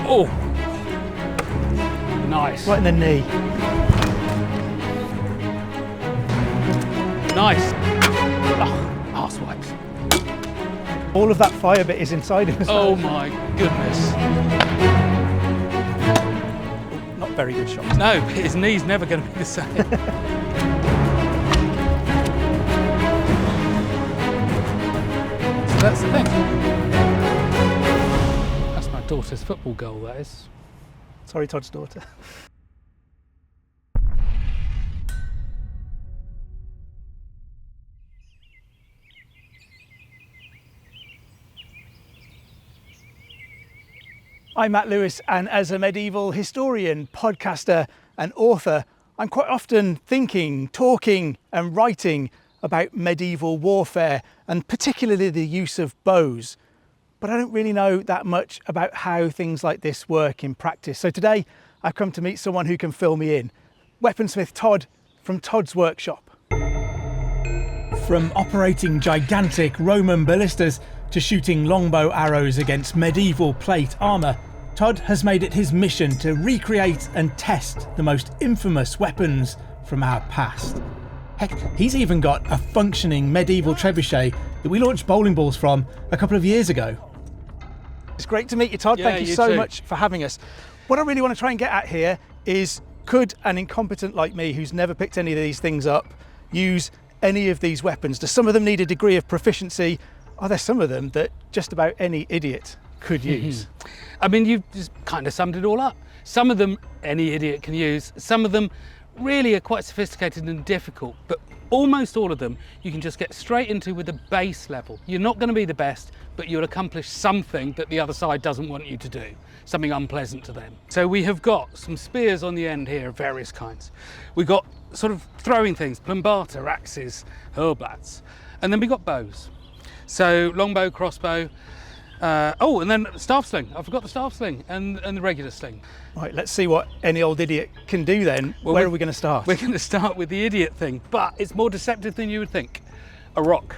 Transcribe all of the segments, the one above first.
Oh, nice. Right in the knee. Nice. Oh, arse wipes. All of that fire bit is inside him as well. Oh my goodness. Not very good shot. No, his knee's never going to be the same. So that's the thing. That's my daughter's football goal, that is. Sorry, Todd's daughter. I'm Matt Lewis, and as a medieval historian, podcaster and author, I'm quite often thinking, talking and writing about medieval warfare, and particularly the use of bows. But I don't really know that much about how things like this work in practice. So today I've come to meet someone who can fill me in. Weaponsmith Todd from Todd's Workshop. From operating gigantic Roman ballistas to shooting longbow arrows against medieval plate armour, Todd has made it his mission to recreate and test the most infamous weapons from our past. Heck, he's even got a functioning medieval trebuchet that we launched bowling balls from a couple of years ago. It's great to meet you, Todd. Yeah, Thank you you so too. much for having us. What I really want to try and get at here is, could an incompetent like me, who's never picked any of these things up, use any of these weapons? Do some of them need a degree of proficiency? Are there some of them that just about any idiot could use? I mean, you've just kind of summed it all up. Some of them any idiot can use. Some of them really are quite sophisticated and difficult, but almost all of them you can just get straight into with a base level. You're not going to be the best, but you'll accomplish something that the other side doesn't want you to do, something unpleasant to them. So we have got some spears on the end here of various kinds. We've got sort of throwing things, plumbata, axes, hurlblats, and then we've got bows. So longbow, crossbow, oh, and then staff sling. I forgot the staff sling and the regular sling. Right, let's see what any old idiot can do then. Well, Where are we going to start? We're going to start with the idiot thing, but it's more deceptive than you would think. A rock.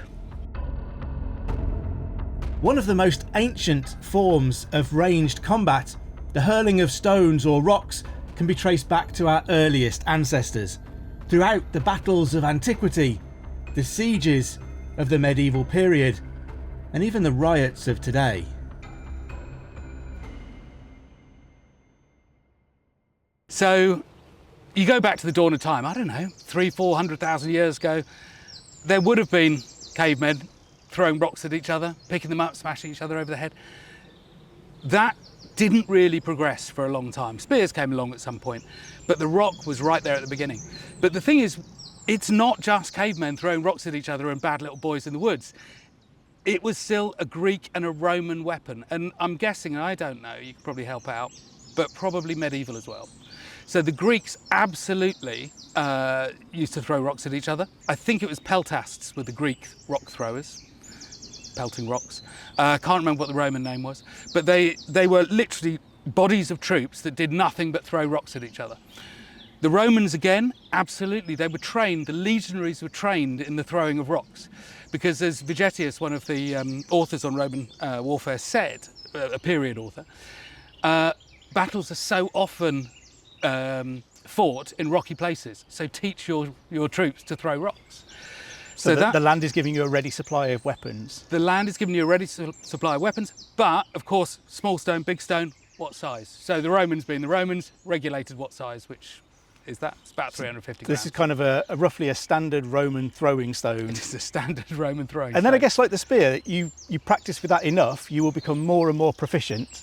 One of the most ancient forms of ranged combat, the hurling of stones or rocks, can be traced back to our earliest ancestors. Throughout the battles of antiquity, the sieges of the medieval period, and even the riots of today. So you go back to the dawn of time, I don't know, 300,000-400,000 years ago, there would have been cavemen throwing rocks at each other, picking them up, smashing each other over the head. That didn't really progress for a long time. Spears came along at some point, but the rock was right there at the beginning. But the thing is, it's not just cavemen throwing rocks at each other and bad little boys in the woods. It was still a Greek and a Roman weapon. And I'm guessing, and I don't know, you can probably help out, but probably medieval as well. So the Greeks absolutely used to throw rocks at each other. I think it was peltasts were the Greek rock throwers, pelting rocks. Can't remember what the Roman name was, but they were literally bodies of troops that did nothing but throw rocks at each other. The Romans, again, absolutely, they were trained, the legionaries were trained in the throwing of rocks. Because as Vegetius, one of the authors on Roman warfare said, a period author, battles are so often fought in rocky places, so teach your troops to throw rocks. So the land is giving you a ready supply of weapons? The land is giving you a ready supply of weapons, but of course, small stone, big stone, what size? So the Romans, being the Romans, regulated what size, which is that? It's about 350 grams. This is kind of roughly a standard Roman throwing stone. It's a standard Roman throwing And then stone. I guess like the spear, you practice with that enough, you will become more and more proficient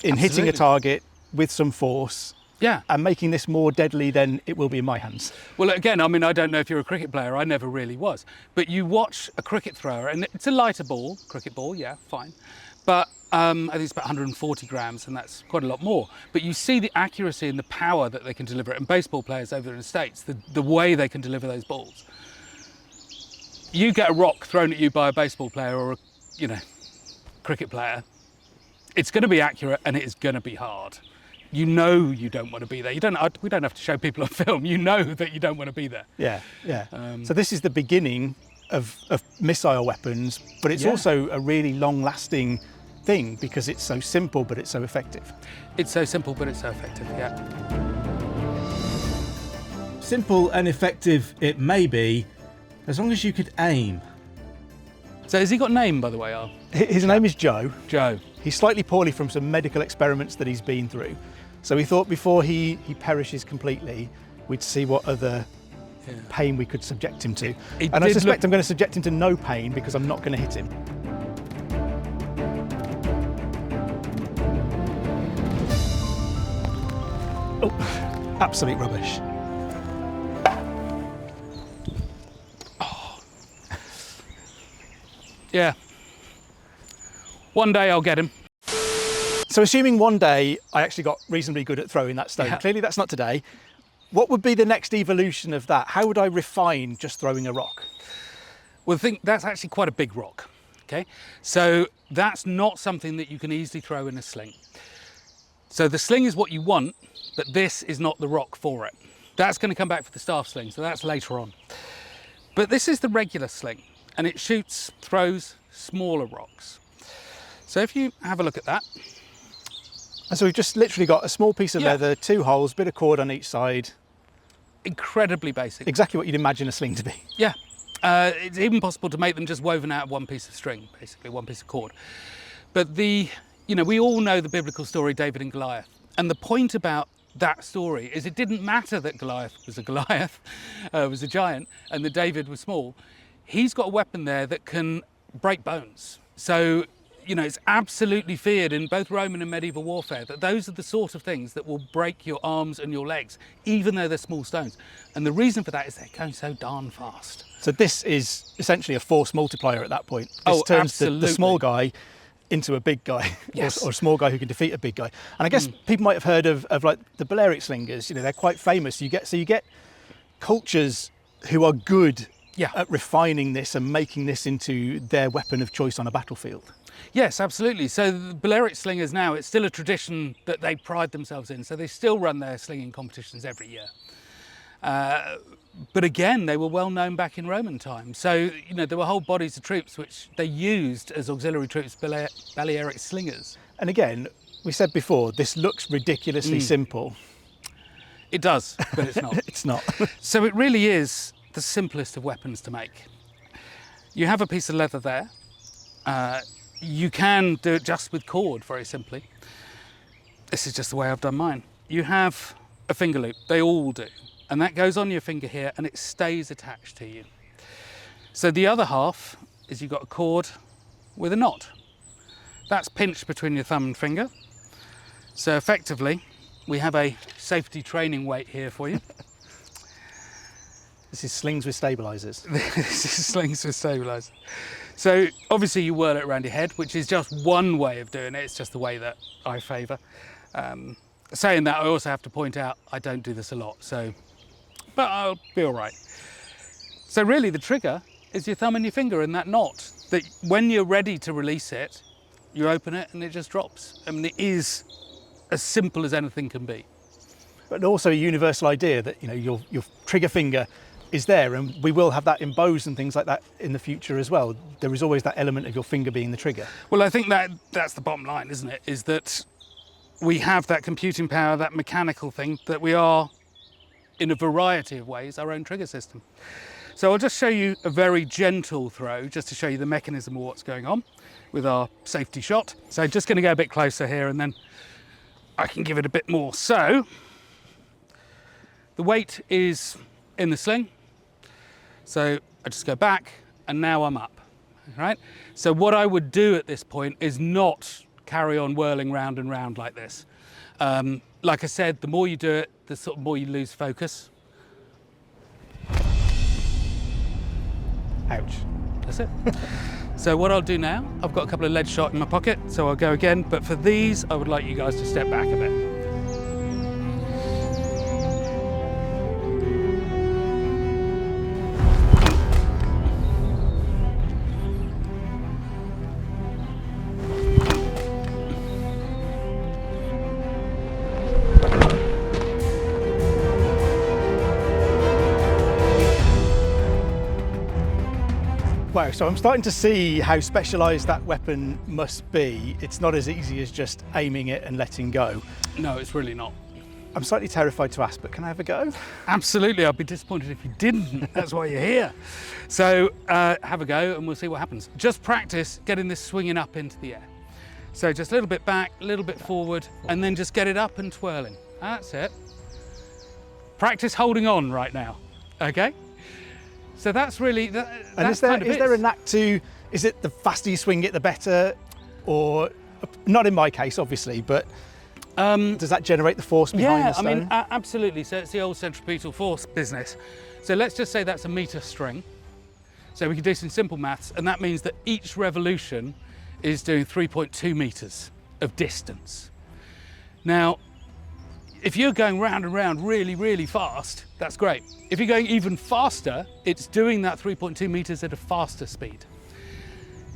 in hitting a target with some force. Yeah. And making this more deadly than it will be in my hands. Well, again, I mean, I don't know if you're a cricket player, I never really was, but you watch a cricket thrower, and it's a lighter ball, cricket ball, yeah, fine. But I think it's about 140 grams, and that's quite a lot more. But you see the accuracy and the power that they can deliver it, and baseball players over in the States, the way they can deliver those balls. You get a rock thrown at you by a baseball player or a, cricket player, it's going to be accurate and it is going to be hard. You know you don't want to be there. We don't have to show people on film. You know that you don't want to be there. Yeah. So this is the beginning of missile weapons, but it's also a really long-lasting thing because it's so simple, but it's so effective. It's so simple, but it's so effective, yeah. Simple and effective it may be, as long as you could aim. So has he got a name, by the way, Al? His name is Joe. Joe. He's slightly poorly from some medical experiments that he's been through. So we thought before he perishes completely, we'd see what other pain we could subject him to. And I suspect I'm going to subject him to no pain because I'm not going to hit him. Oh, absolute rubbish. Yeah. One day I'll get him. So assuming one day I actually got reasonably good at throwing that stone, clearly that's not today, what would be the next evolution of that? How would I refine just throwing a rock? Well, I think that's actually quite a big rock, okay? So that's not something that you can easily throw in a sling. So the sling is what you want, but this is not the rock for it. That's going to come back for the staff sling, so that's later on. But this is the regular sling, and it throws smaller rocks. So if you have a look at that. And so we've just literally got a small piece of leather, 2 holes, bit of cord on each side. Incredibly basic. Exactly what you'd imagine a sling to be. Yeah. It's even possible to make them just woven out of one piece of string, basically, one piece of cord. But we all know the biblical story, David and Goliath. And the point about that story is it didn't matter that Goliath, was a giant, and that David was small. He's got a weapon there that can break bones. So, it's absolutely feared in both Roman and medieval warfare that those are the sort of things that will break your arms and your legs, even though they're small stones. And the reason for that is they're going so darn fast. So this is essentially a force multiplier at that point. This turns absolutely. the small guy into a big guy, Yes. or a small guy who can defeat a big guy. And I guess people might have heard of like the Balearic slingers. They're quite famous. You get cultures who are good at refining this and making this into their weapon of choice on a battlefield. Yes, absolutely. So the Balearic slingers now, it's still a tradition that they pride themselves in. So they still run their slinging competitions every year. But again, they were well known back in Roman times. So, there were whole bodies of troops which they used as auxiliary troops, Balearic slingers. And again, we said before, this looks ridiculously simple. It does, but it's not. It's not. So it really is the simplest of weapons to make. You have a piece of leather there. You can do it just with cord, very simply. This is just the way I've done mine. You have a finger loop, they all do. And that goes on your finger here and it stays attached to you. So the other half is you've got a cord with a knot. That's pinched between your thumb and finger. So effectively, we have a safety training weight here for you. This is slings with stabilisers. This is slings with stabilisers. So obviously you whirl it around your head, which is just one way of doing it. It's just the way that I favour. Saying that, I also have to point out I don't do this a lot, but I'll be all right. So really the trigger is your thumb and your finger in that knot, that when you're ready to release it, you open it and it just drops. I mean, it is as simple as anything can be. But also a universal idea that, your trigger finger is there, and we will have that in bows and things like that in the future as well. There is always that element of your finger being the trigger. Well, I think that's the bottom line, isn't it? Is that we have that computing power, that mechanical thing, that we are, in a variety of ways, our own trigger system. So I'll just show you a very gentle throw, just to show you the mechanism of what's going on with our safety shot. So just going to go a bit closer here, and then I can give it a bit more. So the weight is in the sling. So I just go back and now I'm up, right? So what I would do at this point is not carry on whirling round and round like this. Like I said, the more you do it, the sort of more you lose focus. Ouch. That's it. So what I'll do now, I've got a couple of lead shot in my pocket, so I'll go again. But for these, I would like you guys to step back a bit. Wow, so I'm starting to see how specialised that weapon must be. It's not as easy as just aiming it and letting go. No, it's really not. I'm slightly terrified to ask, but can I have a go? Absolutely, I'd be disappointed if you didn't. That's why you're here. So have a go and we'll see what happens. Just practice getting this swinging up into the air. So just a little bit back, a little bit forward, and then just get it up and twirling. That's it. Practice holding on right now, okay? So that's really, And is there a knack to, is it the faster you swing it, the better? Or, not in my case, obviously, but does that generate the force behind the stone? I mean, absolutely. So it's the old centripetal force business. So let's just say that's a metre string. So we can do some simple maths, and that means that each revolution is doing 3.2 metres of distance. Now, if you're going round and round really, really fast, that's great. If you're going even faster, it's doing that 3.2 metres at a faster speed.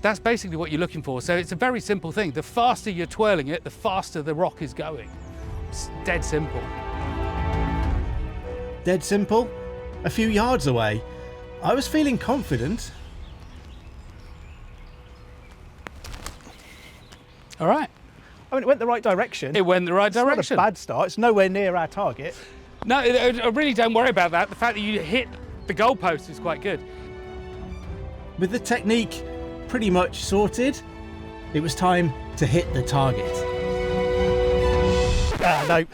That's basically what you're looking for. So it's a very simple thing. The faster you're twirling it, the faster the rock is going. It's dead simple. Dead simple? A few yards away. I was feeling confident. All right. I mean, it went the right direction. It went the right direction. It's not a bad start. It's nowhere near our target. No, I really don't worry about that. The fact that you hit the goalpost is quite good. With the technique pretty much sorted, it was time to hit the target. No,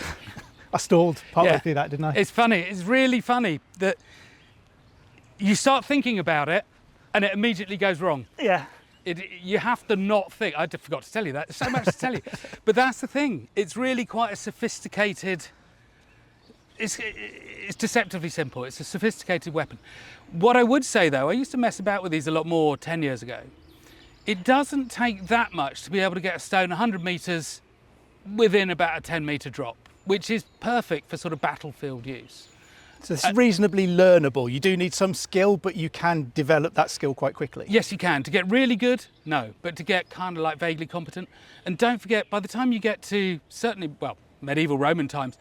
I stalled partway through that, didn't I? It's funny. It's really funny that you start thinking about it and it immediately goes wrong. Yeah. You have to not think. I forgot to tell you that. There's so much to tell you. But that's the thing. It's really quite a sophisticated... It's deceptively simple. It's a sophisticated weapon. What I would say, though, I used to mess about with these a lot more 10 years ago. It doesn't take that much to be able to get a stone 100 metres within about a 10-metre drop, which is perfect for sort of battlefield use. So it's reasonably learnable. You do need some skill, but you can develop that skill quite quickly. Yes, you can. To get really good, no. But to get kind of like vaguely competent. And don't forget, by the time you get to certainly, well, medieval Roman times,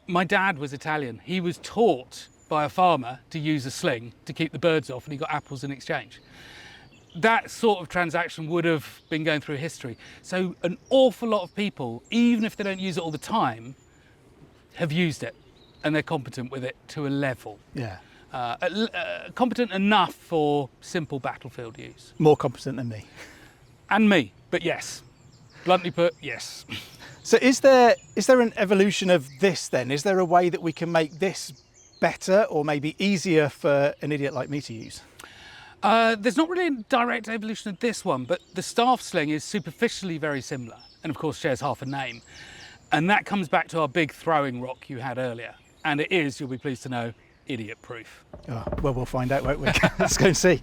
my dad was Italian. He was taught by a farmer to use a sling to keep the birds off, and he got apples in exchange. That sort of transaction would have been going through history. So an awful lot of people, even if they don't use it all the time, have used it. And they're competent with it to a level. Yeah. Competent enough for simple battlefield use. More competent than me. And me, but yes. Bluntly put, yes. So is there an evolution of this then? Is there a way that we can make this better or maybe easier for an idiot like me to use? There's not really a direct evolution of this one, but the staff sling is superficially very similar and of course shares half a name. And that comes back to our big throwing rock you had earlier. And it is, you'll be pleased to know, idiot proof. Oh, well, we'll find out, won't we? Let's go and see.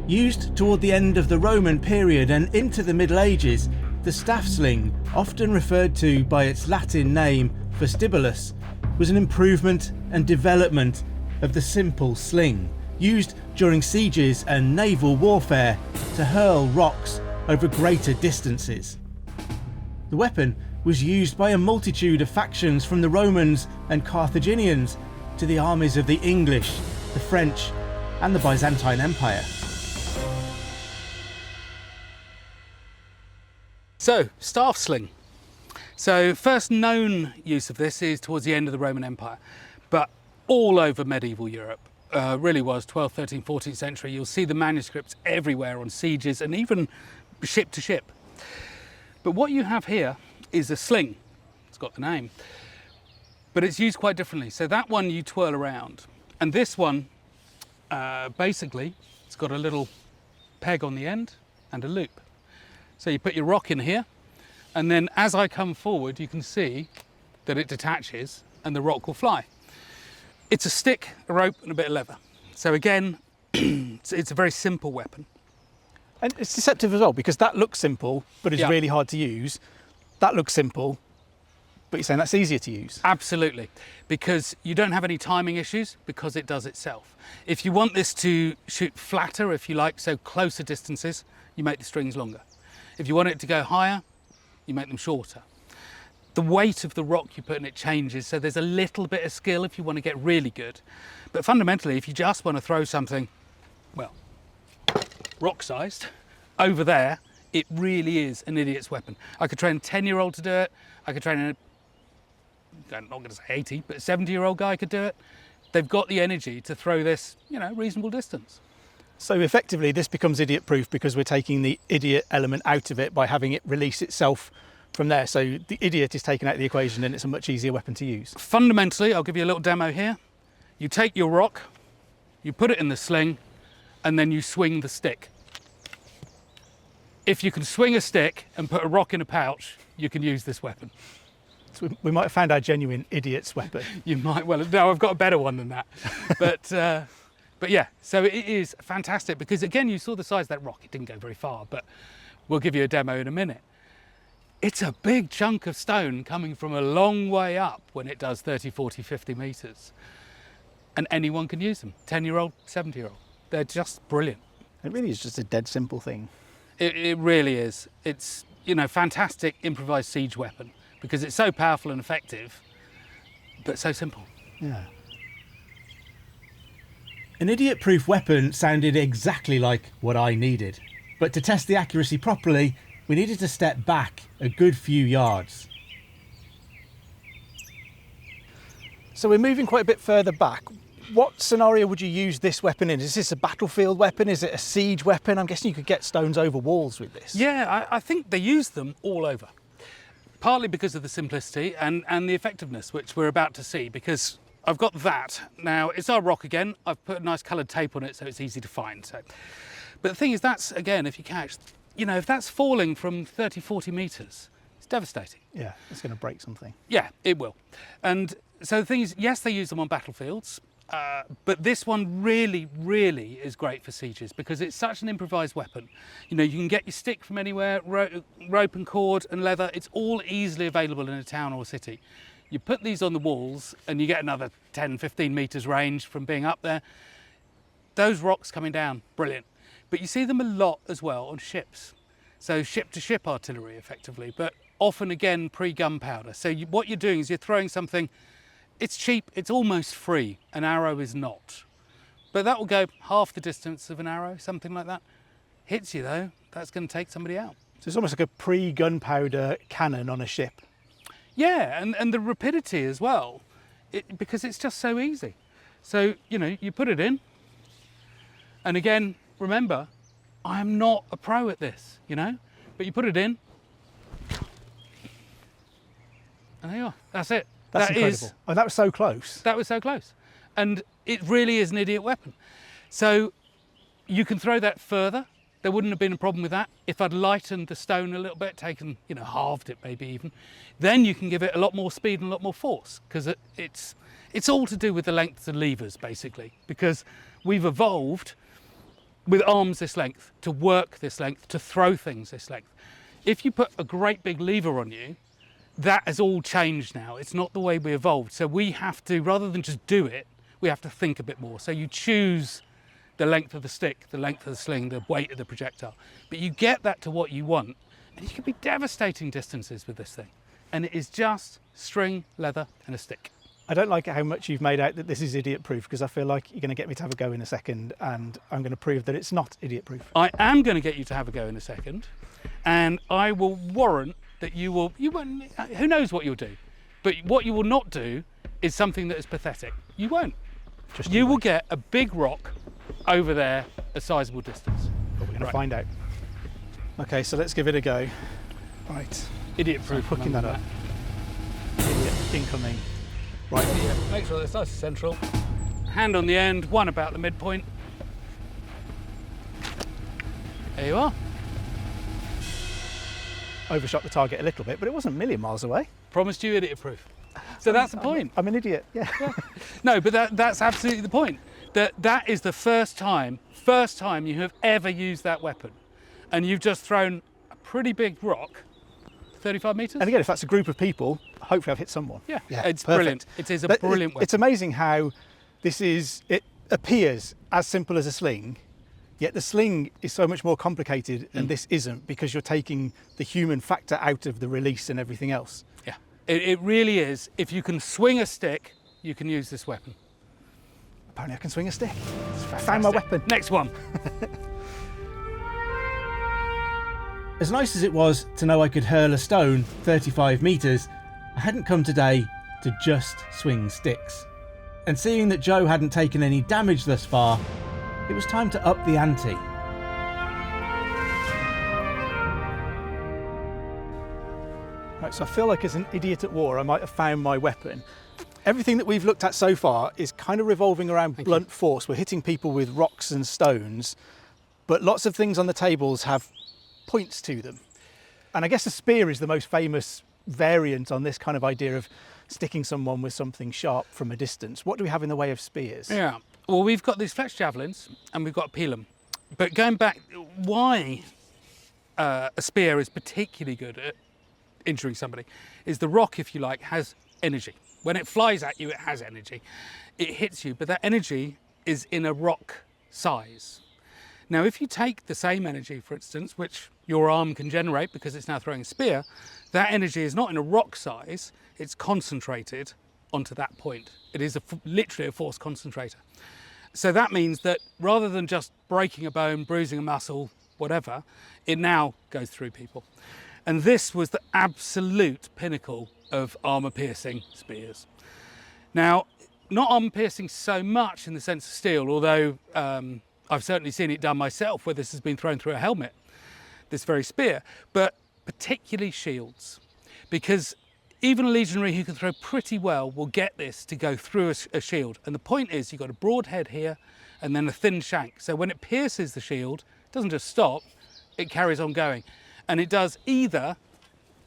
Used toward the end of the Roman period and into the Middle Ages, the staff sling, often referred to by its Latin name vestibulus, was an improvement and development of the simple sling, used during sieges and naval warfare to hurl rocks over greater distances. The weapon was used by a multitude of factions from the Romans and Carthaginians to the armies of the English, the French and the Byzantine Empire. So, staff sling. So, first known use of this is towards the end of the Roman Empire, but all over medieval Europe. Really was 12th, 13th, 14th century. You'll see the manuscripts everywhere on sieges and even ship to ship. But what you have here is a sling. It's got the name, but it's used quite differently. So that one you twirl around, and this one, basically, it's got a little peg on the end and a loop. So you put your rock in here, and then as I come forward, you can see that it detaches and the rock will fly. It's a stick, a rope, and a bit of leather. So again, it's a very simple weapon. And it's deceptive as well, because that looks simple, but it's really hard to use. That looks simple, but you're saying that's easier to use. Absolutely, because you don't have any timing issues because it does itself. If you want this to shoot flatter, if you like, so closer distances, you make the strings longer. If you want it to go higher, you make them shorter. the weight of the rock you put in it changes, so there's a little bit of skill if you want to get really good. But fundamentally, if you just want to throw something, well, rock-sized, over there, it really is an idiot's weapon. I could train a 10-year-old to do it. I could train I'm not going to say 80, but a 70-year-old guy could do it. They've got the energy to throw this, reasonable distance. So effectively, this becomes idiot-proof because we're taking the idiot element out of it by having it release itself from there. So the idiot is taken out of the equation and it's a much easier weapon to use. Fundamentally, I'll give you a little demo here. You take your rock, you put it in the sling, and then you swing the stick. If you can swing a stick and put a rock in a pouch, you can use this weapon. So we might have found our genuine idiot's weapon. You might well. No, I've got a better one than that. But yeah, so it is fantastic because, again, you saw the size of that rock. It didn't go very far, but we'll give you a demo in a minute. It's a big chunk of stone coming from a long way up when it does 30, 40, 50 metres. And anyone can use them, 10-year-old, 70-year-old. They're just brilliant. It really is just a dead simple thing. It really is. It's, fantastic improvised siege weapon because it's so powerful and effective, but so simple. Yeah. An idiot-proof weapon sounded exactly like what I needed. But to test the accuracy properly, we needed to step back a good few yards. So we're moving quite a bit further back. What scenario would you use this weapon in? Is this a battlefield weapon? Is it a siege weapon? I'm guessing you could get stones over walls with this. Yeah, I think they use them all over. Partly because of the simplicity and the effectiveness, which we're about to see, because I've got that. Now, it's our rock again. I've put a nice coloured tape on it so it's easy to find. But the thing is, that's, again, if you catch, if that's falling from 30, 40 metres, it's devastating. Yeah, it's going to break something. Yeah, it will. And so the thing is, yes, they use them on battlefields, but this one really, really is great for sieges because it's such an improvised weapon. You can get your stick from anywhere, rope and cord and leather. It's all easily available in a town or city. You put these on the walls and you get another 10, 15 metres range from being up there. Those rocks coming down, brilliant. But you see them a lot as well on ships. So ship-to-ship artillery, effectively, but often, again, pre-gunpowder. So what you're doing is you're throwing something. It's cheap, it's almost free. An arrow is not. But that will go half the distance of an arrow, something like that. Hits you though, that's going to take somebody out. So it's almost like a pre-gunpowder cannon on a ship. Yeah, and the rapidity as well, because it's just so easy. So, you put it in, and again, remember, I'm not a pro at this, but you put it in, and there you are, that's it. That's incredible. Oh, that was so close. That was so close. And it really is an idiot weapon. So you can throw that further. There wouldn't have been a problem with that. If I'd lightened the stone a little bit, halved it maybe even, then you can give it a lot more speed and a lot more force because it's all to do with the lengths of levers, basically, because we've evolved with arms this length, to work this length, to throw things this length. If you put a great big lever on you, that has all changed now. It's not the way we evolved. So we have to, rather than just do it, we have to think a bit more. So you choose the length of the stick, the length of the sling, the weight of the projectile. But you get that to what you want, and you can be devastating distances with this thing. And it is just string, leather, and a stick. I don't like how much you've made out that this is idiot-proof because I feel like you're going to get me to have a go in a second and I'm going to prove that it's not idiot-proof. I am going to get you to have a go in a second, and I will warrant that you won't, who knows what you'll do, but what you will not do is something that is pathetic. You won't. You will get a big rock over there, a sizable distance. But we're going to find out. Okay, so let's give it a go. Right. Idiot-proof. So hooking that up. Idiot incoming. Right. Yeah, make sure that's nice and central. Hand on the end, one about the midpoint. There you are. Overshot the target a little bit, but it wasn't a million miles away. Promised you idiot-proof. So that's the point. I'm an idiot, yeah. No, but that's absolutely the point. That is the first time you have ever used that weapon. And you've just thrown a pretty big rock, 35 metres? And again, if that's a group of people, hopefully I've hit someone. Yeah, it's perfect. Brilliant. It is a brilliant weapon. It's amazing how it appears as simple as a sling, yet the sling is so much more complicated and this isn't, because you're taking the human factor out of the release and everything else. Yeah. It really is. If you can swing a stick, you can use this weapon. Apparently I can swing a stick. I found my weapon. Next one. As nice as it was to know I could hurl a stone 35 metres, I hadn't come today to just swing sticks. And seeing that Joe hadn't taken any damage thus far, it was time to up the ante. Right, so I feel like as an idiot at war, I might have found my weapon. Everything that we've looked at so far is kind of revolving around blunt force. We're hitting people with rocks and stones, but lots of things on the tables have points to them. And I guess a spear is the most famous variant on this kind of idea of sticking someone with something sharp from a distance. What do we have in the way of spears? Yeah, well, we've got these fletched javelins and we've got a pilum. But going back, why a spear is particularly good at injuring somebody is the rock, if you like, has energy. When it flies at you, it has energy. It hits you, but that energy is in a rock size. Now, if you take the same energy, for instance, which your arm can generate because it's now throwing a spear, that energy is not in a rock size, it's concentrated onto that point. It is literally a force concentrator. So that means that rather than just breaking a bone, bruising a muscle, whatever, it now goes through people. And this was the absolute pinnacle of armour-piercing spears. Now, not armour-piercing so much in the sense of steel, although I've certainly seen it done myself where this has been thrown through a helmet, this very spear, but particularly shields. Because even a legionary who can throw pretty well will get this to go through a shield. And the point is, you've got a broad head here and then a thin shank. So when it pierces the shield, it doesn't just stop, it carries on going. And it does either,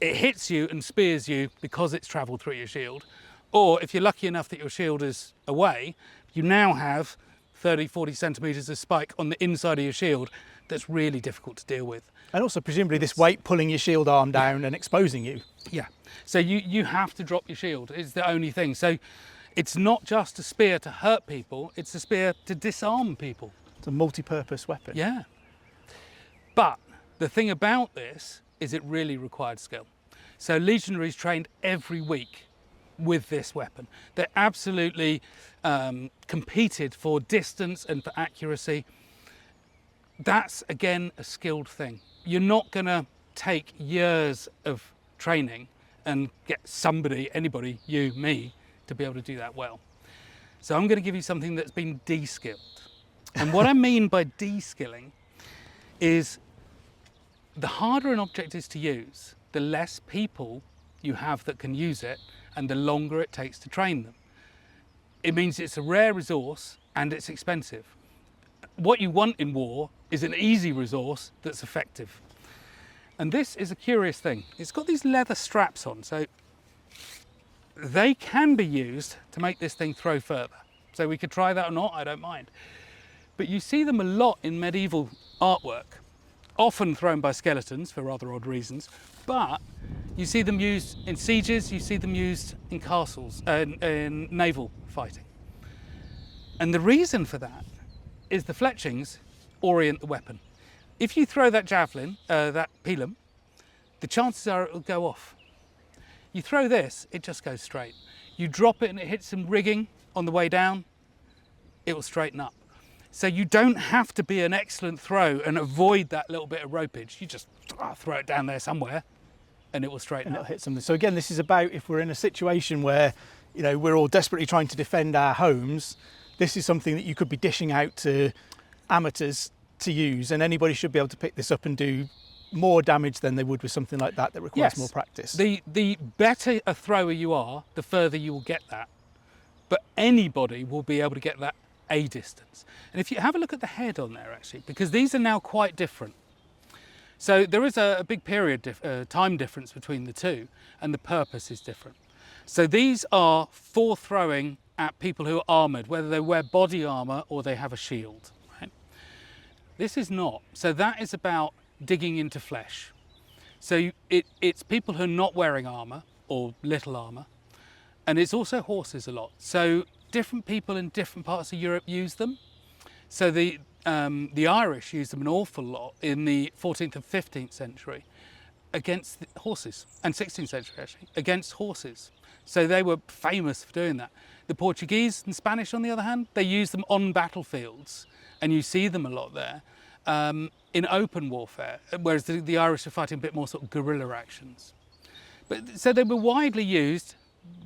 it hits you and spears you because it's travelled through your shield, or if you're lucky enough that your shield is away, you now have 30, 40 centimetres of spike on the inside of your shield that's really difficult to deal with. And also presumably this weight pulling your shield arm down and exposing you. Yeah, so you have to drop your shield, it's the only thing. So it's not just a spear to hurt people, it's a spear to disarm people. It's a multi-purpose weapon. Yeah. But the thing about this is it really required skill. So legionaries trained every week with this weapon. They absolutely competed for distance and for accuracy. That's, again, a skilled thing. You're not going to take years of training and get somebody, anybody, you, me, to be able to do that well. So I'm going to give you something that's been de-skilled. And what I mean by de-skilling is the harder an object is to use, the less people you have that can use it and the longer it takes to train them. It means it's a rare resource and it's expensive. What you want in war is an easy resource that's effective. And this is a curious thing. It's got these leather straps on, so they can be used to make this thing throw further. So we could try that or not, I don't mind. But you see them a lot in medieval artwork, often thrown by skeletons for rather odd reasons, but you see them used in sieges, you see them used in castles, in naval fighting. And the reason for that is the fletchings orient the weapon. If you throw that javelin, that pilum, the chances are it will go off. You throw this, it just goes straight. You drop it and it hits some rigging on the way down, it will straighten up. So you don't have to be an excellent throw and avoid that little bit of ropage. You just throw it down there somewhere and it will straighten And up. it'll hit something. So again, this is about if we're in a situation where, you know, we're all desperately trying to defend our homes, this is something that you could be dishing out to amateurs to use, and anybody should be able to pick this up and do more damage than they would with something like that requires more practice. The better a thrower you are, the further you will get that. But anybody will be able to get that a distance. And if you have a look at the head on there, actually, because these are now quite different. So there is a big period, time difference between the two, and the purpose is different. So these are for throwing at people who are armoured, whether they wear body armour or they have a shield. Right? This is not. So that is about digging into flesh. So it's people who are not wearing armour or little armour, and it's also horses a lot. So different people in different parts of Europe use them. So the Irish used them an awful lot in the 14th and 15th century. against horses, and 16th century actually, against horses. So they were famous for doing that. The Portuguese and Spanish, on the other hand, they used them on battlefields, and you see them a lot there, in open warfare, whereas the Irish are fighting a bit more sort of guerrilla actions. But so they were widely used,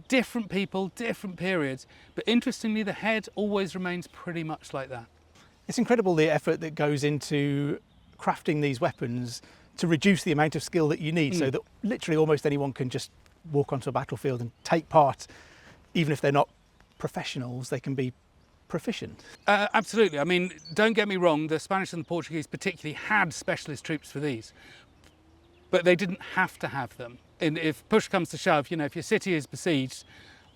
different people, different periods, but interestingly the head always remains pretty much like that. It's incredible the effort that goes into crafting these weapons to reduce the amount of skill that you need, so that literally almost anyone can just walk onto a battlefield and take part. Even if they're not professionals, they can be proficient. Absolutely. I mean, don't get me wrong, the Spanish and the Portuguese particularly had specialist troops for these, but they didn't have to have them. And if push comes to shove, you know, if your city is besieged,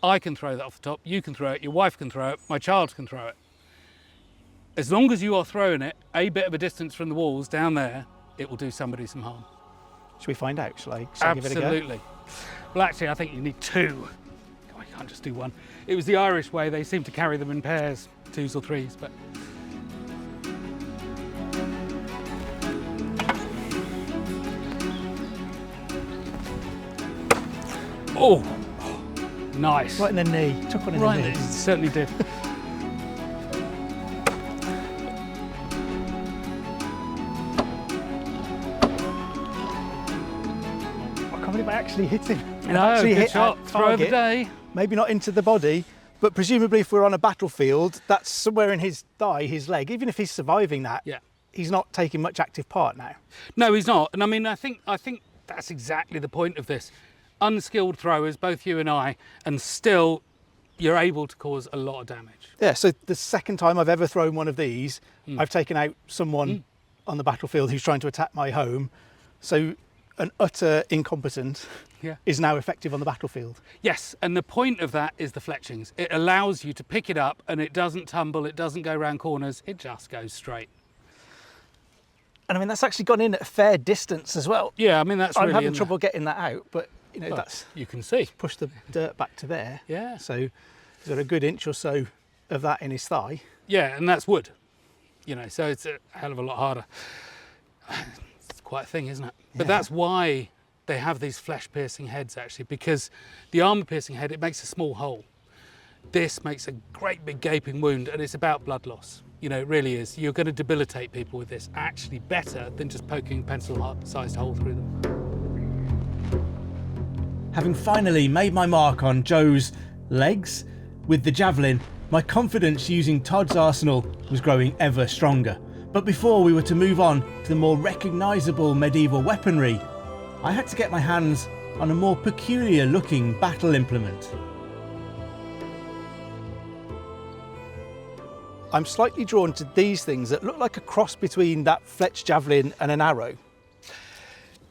I can throw that off the top, you can throw it, your wife can throw it, my child can throw it. As long as you are throwing it a bit of a distance from the walls down there, it will do somebody some harm. Should we find out? Shall I give it a go? Absolutely. Well, actually, I think you need two. I can't just do one. It was the Irish way. They seem to carry them in pairs, 2s or 3s, but... Oh, nice. Right in the knee. Took one in the knee. It certainly did. I can't believe I actually hit him. No, good shot. Throw of the day. Maybe not into the body, but presumably if we're on a battlefield, that's somewhere in his thigh, his leg. Even if he's surviving that, Yeah. he's not taking much active part now. No, he's not. And I mean, I think that's exactly the point of this. Unskilled throwers, both you and I, and still you're able to cause a lot of damage. Yeah, so the second time I've ever thrown one of these, I've taken out someone on the battlefield who's trying to attack my home. So an utter incompetent is now effective on the battlefield. Yes, and the point of that is the fletchings. It allows you to pick it up and it doesn't tumble, it doesn't go round corners, it just goes straight. And I mean, that's actually gone in at a fair distance as well. Yeah, I mean, that's I'm really having trouble getting that out, but you know, that's you can see. push the dirt back to there. Yeah. So he's got a good inch or so of that in his thigh. Yeah, and that's wood. You know, so it's a hell of a lot harder. It's quite a thing, isn't it? But that's why they have these flesh-piercing heads, actually, because the armour-piercing head, it makes a small hole. This makes a great big gaping wound, and it's about blood loss. You know, it really is. You're going to debilitate people with this, actually better than just poking a pencil-sized hole through them. Having finally made my mark on Joe's legs with the javelin, my confidence using Todd's arsenal was growing ever stronger. But before we were to move on to the more recognisable medieval weaponry, I had to get my hands on a more peculiar looking battle implement. I'm slightly drawn to these things that look like a cross between that fletched javelin and an arrow.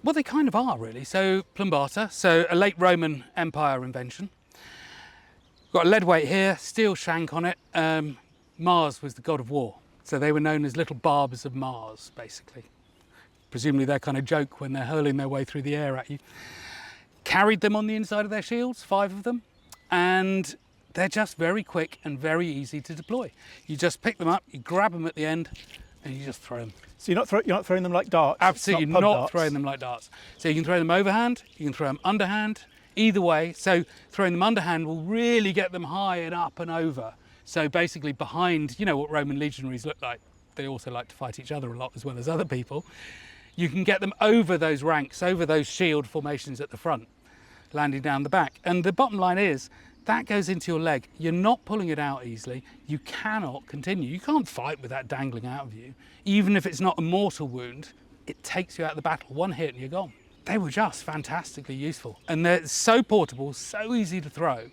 Well, they kind of are, really. So, plumbata, so a late Roman Empire invention. Got a lead weight here, steel shank on it. Mars was the god of war. So they were known as little barbers of Mars, basically. Presumably their kind of joke when they're hurling their way through the air at you. Carried them on the inside of their shields, 5 of them, and they're just very quick and very easy to deploy. You just pick them up, you grab them at the end, and you just throw them. So you're not throwing them like darts? Absolutely not not throwing them like darts. So you can throw them overhand, you can throw them underhand, either way. So throwing them underhand will really get them high and up and over. So basically behind, you know what Roman legionaries look like. They also like to fight each other a lot as well as other people. You can get them over those ranks, over those shield formations at the front, landing down the back. And the bottom line is, that goes into your leg. You're not pulling it out easily. You cannot continue. You can't fight with that dangling out of you. Even if it's not a mortal wound, it takes you out of the battle. One hit and you're gone. They were just fantastically useful. And they're so portable, so easy to throw.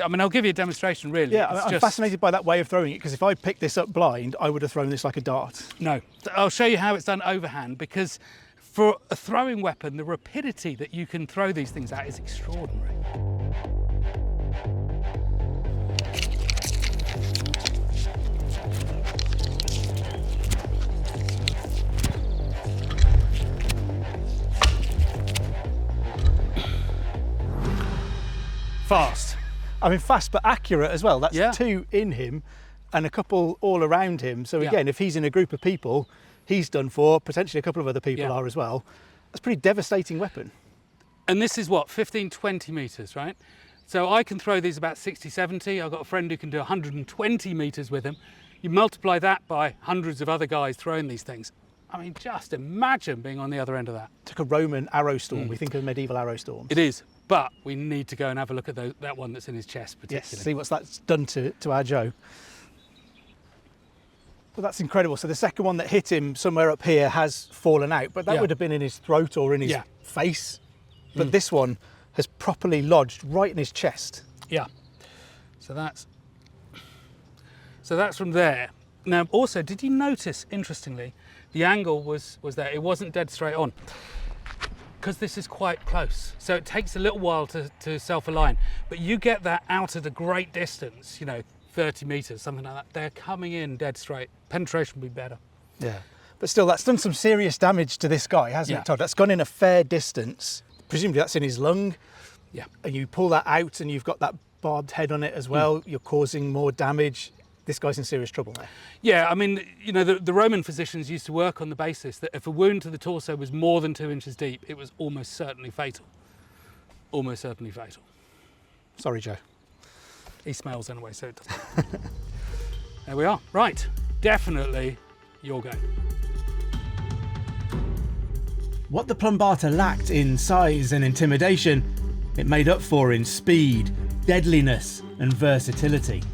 I mean, I'll give you a demonstration, really. Yeah, I'm fascinated by that way of throwing it, because if I picked this up blind, I would have thrown this like a dart. No, I'll show you how it's done overhand, because for a throwing weapon, the rapidity that you can throw these things at is extraordinary. Fast. I mean, fast but accurate as well. That's 2 in him and a couple all around him. So again, if he's in a group of people, he's done for. Potentially a couple of other people are as well. That's a pretty devastating weapon. And this is what, 15, 20 metres, right? So I can throw these about 60, 70. I've got a friend who can do 120 metres with them. You multiply that by hundreds of other guys throwing these things. I mean, just imagine being on the other end of that. It's like a Roman arrow storm. We think of medieval arrow storms. It is, but we need to go and have a look at that one that's in his chest particularly. Yes, see what that's done to our Joe. Well, that's incredible. So the second one that hit him somewhere up here has fallen out, but that Yeah. would have been in his throat or in his Yeah. face. But this one has properly lodged right in his chest. Yeah. So that's from there. Now, also, did you notice, interestingly, the angle was there. It wasn't dead straight on because this is quite close. So it takes a little while to self-align, but you get that out at a great distance, you know, 30 metres, something like that. They're coming in dead straight. Penetration will be better. Yeah. But still, that's done some serious damage to this guy, hasn't Yeah. it, Todd? That's gone in a fair distance. Presumably that's in his lung. Yeah. And you pull that out and you've got that barbed head on it as well. You're causing more damage. This guy's in serious trouble there. Yeah, I mean, you know, the Roman physicians used to work on the basis that if a wound to the torso was more than 2 inches deep, it was almost certainly fatal. Almost certainly fatal. Sorry, Joe. He smells anyway, so it doesn't. There we are. Right, definitely your go. What the Plumbata lacked in size and intimidation, it made up for in speed, deadliness and versatility.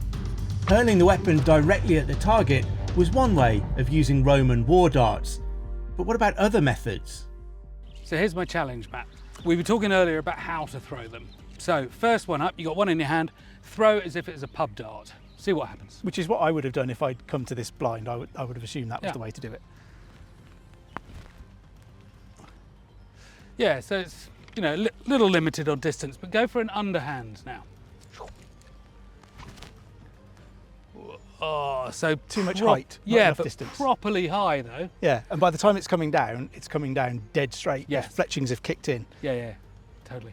Hurling the weapon directly at the target was one way of using Roman war darts. But what about other methods? So here's my challenge, Matt. We were talking earlier about how to throw them. So first one up, you got one in your hand, throw it as if it was a pub dart. See what happens. Which is what I would have done if I'd come to this blind. I would have assumed that was Yeah. the way to do it. Yeah, so it's, you know, a little limited on distance, but go for an underhand now. Oh, so Too much height, not Yeah, enough but distance. properly high though. Yeah, and by the time it's coming down dead straight. Yeah. The fletchings have kicked in. Yeah, totally.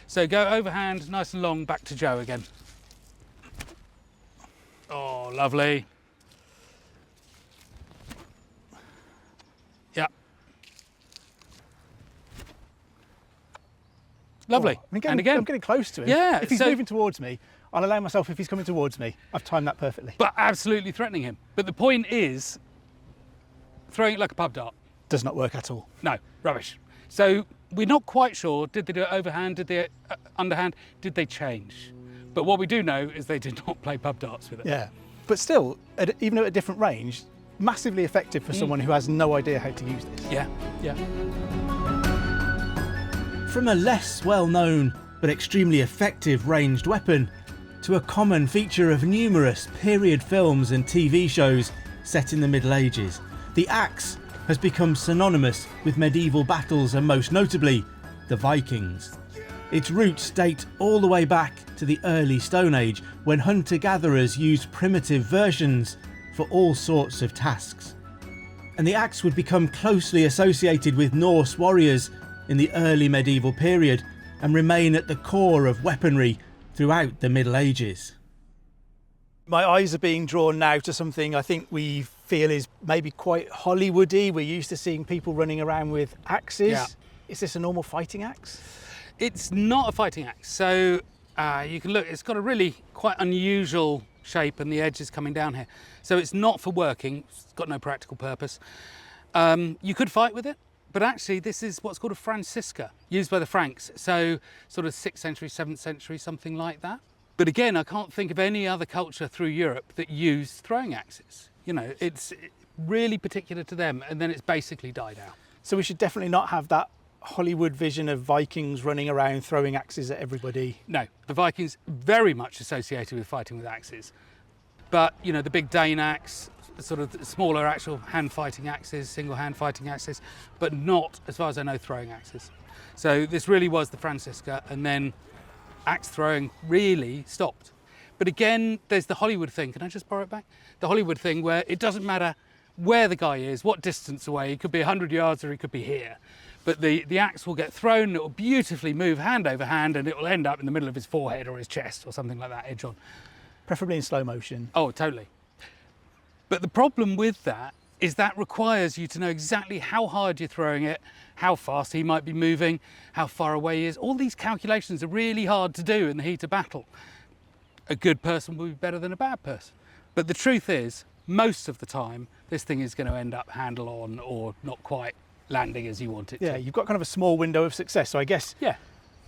So go overhand, nice and long, back to Joe again. Oh, lovely. Yeah. Lovely. Oh, I'm and again. I'm getting close to him. Yeah, If he's so- moving towards me, I'll allow myself, if he's coming towards me, I've timed that perfectly. But absolutely threatening him. But the point is, throwing it like a pub dart. Does not work at all. No, rubbish. So we're not quite sure, did they do it overhand, did they underhand, did they change? But what we do know is they did not play pub darts with it. Yeah. But still, even at a different range, massively effective for someone who has no idea how to use this. Yeah. From a less well-known but extremely effective ranged weapon to a common feature of numerous period films and TV shows set in the Middle Ages, the axe has become synonymous with medieval battles and most notably the Vikings. Its roots date all the way back to the early Stone Age, when hunter-gatherers used primitive versions for all sorts of tasks. And the axe would become closely associated with Norse warriors in the early medieval period and remain at the core of weaponry throughout the Middle Ages. My eyes are being drawn now to something I think we feel is maybe quite Hollywoody. We're used to seeing people running around with axes. Yeah. Is this a normal fighting axe? It's not a fighting axe. So you can look, it's got a really quite unusual shape and the edge is coming down here. So it's not for working, it's got no practical purpose. You could fight with it, but actually this is what's called a Francisca, used by the Franks. So sort of 6th century, 7th century, something like that. But again, I can't think of any other culture through Europe that used throwing axes. You know, it's really particular to them, and then it's basically died out. So we should definitely not have that Hollywood vision of Vikings running around throwing axes at everybody. No, the Vikings very much associated with fighting with axes. But, you know, the big Dane axe, sort of smaller actual hand fighting axes, single hand fighting axes, but not, as far as I know, throwing axes. So this really was the Francisca, and then axe throwing really stopped. But again, there's the Hollywood thing. Can I just borrow it back? The Hollywood thing where it doesn't matter where the guy is, what distance away. He could be 100 yards or he could be here. But the axe will get thrown, it will beautifully move hand over hand, and it will end up in the middle of his forehead or his chest or something like that, edge on. Preferably in slow motion. Oh, totally. But the problem with that is that requires you to know exactly how hard you're throwing it, how fast he might be moving, how far away he is. All these calculations are really hard to do in the heat of battle. A good person will be better than a bad person. But the truth is, most of the time, this thing is going to end up handle on or not quite landing as you want it to. Yeah, you've got kind of a small window of success. So I guess Yeah.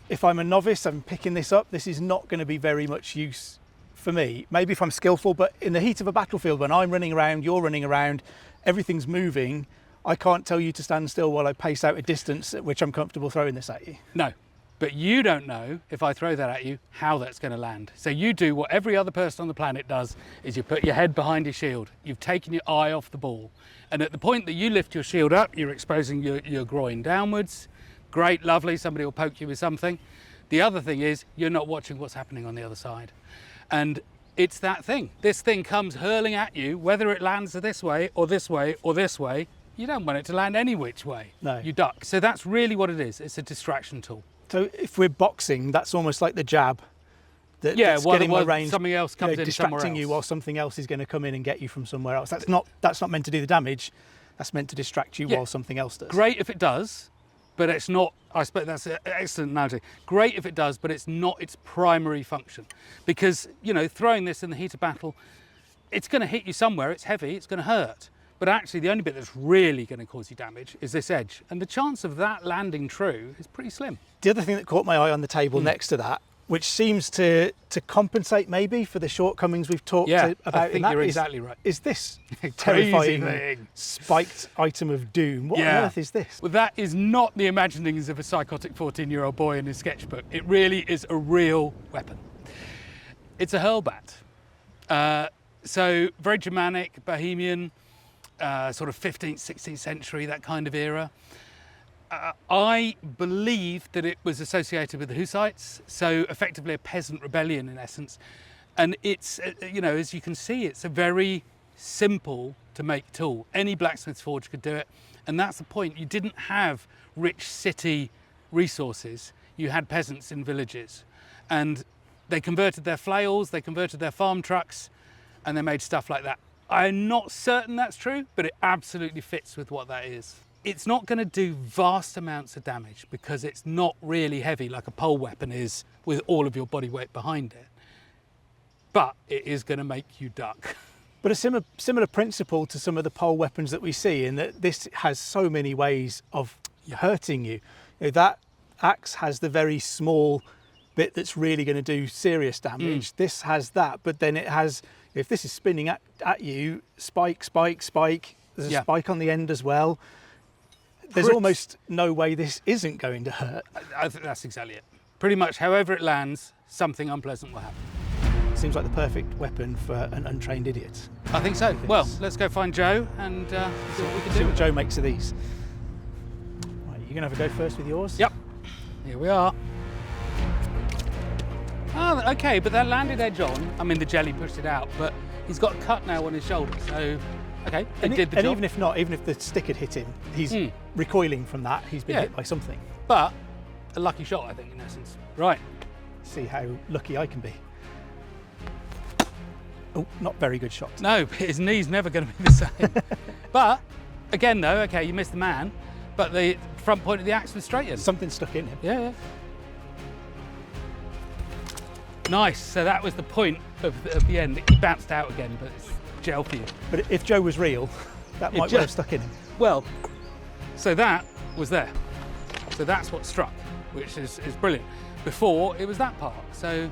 if I'm a novice, I'm picking this up, this is not going to be very much use for me. Maybe if I'm skillful, but in the heat of a battlefield, when I'm running around, you're running around, everything's moving, I can't tell you to stand still while I pace out a distance at which I'm comfortable throwing this at you. No, but you don't know, if I throw that at you, how that's going to land. So you do what every other person on the planet does, is you put your head behind your shield. You've taken your eye off the ball. And at the point that you lift your shield up, you're exposing your groin downwards. Great, lovely, somebody will poke you with something. The other thing is, you're not watching what's happening on the other side. And it's that thing. This thing comes hurling at you, whether it lands this way or this way or this way, you don't want it to land any which way. No. You duck. So that's really what it is. It's a distraction tool. So if we're boxing, that's almost like the jab. That's while getting my range, something else comes in distracting somewhere else. you while something else is going to come in and get you from somewhere else. That's not meant to do the damage. That's meant to distract you while something else does. Great if it does, but it's not. I suppose that's an excellent analogy. Great if it does, but it's not its primary function. Because, throwing this in the heat of battle, it's going to hit you somewhere. It's heavy. It's going to hurt. But actually, the only bit that's really going to cause you damage is this edge. And the chance of that landing true is pretty slim. The other thing that caught my eye on the table next to that, which seems to compensate maybe for the shortcomings we've talked about, I think you're is, exactly right. is this Crazy terrifying thing. spiked item of doom. What on earth is this? Well, that is not the imaginings of a psychotic 14-year-old boy in his sketchbook. It really is a real weapon. It's a hurlbat. So very Germanic, Bohemian, sort of 15th, 16th century, that kind of era. I believe that it was associated with the Hussites, so effectively a peasant rebellion in essence. And it's, as you can see, it's a very simple to make tool. Any blacksmith's forge could do it. And that's the point. You didn't have rich city resources. You had peasants in villages. And they converted their flails, they converted their farm trucks, and they made stuff like that. I'm not certain that's true, but it absolutely fits with what that is. It's not going to do vast amounts of damage because it's not really heavy like a pole weapon is with all of your body weight behind it. But it is going to make you duck. But a similar principle to some of the pole weapons that we see, in that this has so many ways of hurting you. That axe has the very small bit that's really going to do serious damage. This has that, but then it has, if this is spinning at you, spike, spike, spike, there's a spike on the end as well. There's almost no way this isn't going to hurt. I think that's exactly it. Pretty much however it lands, something unpleasant will happen. Seems like the perfect weapon for an untrained idiot. I think so. Well, let's go find Joe and see what we can See do. what Joe makes of these. Right, you're going to have a go first with yours? Yep. Here we are. Oh, okay, but that landed edge on. I mean, the jelly pushed it out, but he's got a cut now on his shoulder, so okay, it did the job. And even if not, even if the stick had hit him, he's recoiling from that. He's been hit by something. But a lucky shot, I think, in essence. Right. See how lucky I can be. Oh, not very good shot. No, his knee's never going to be the same. But again, though, okay, you missed the man, but the front point of the axe was straight in. Something stuck in him. Yeah. Nice. So that was the point of the end. He bounced out again, but it's gel for you. But if Joe was real, that might well have stuck in him. Well, so that was there. So that's what struck, which is brilliant. Before, it was that part. So,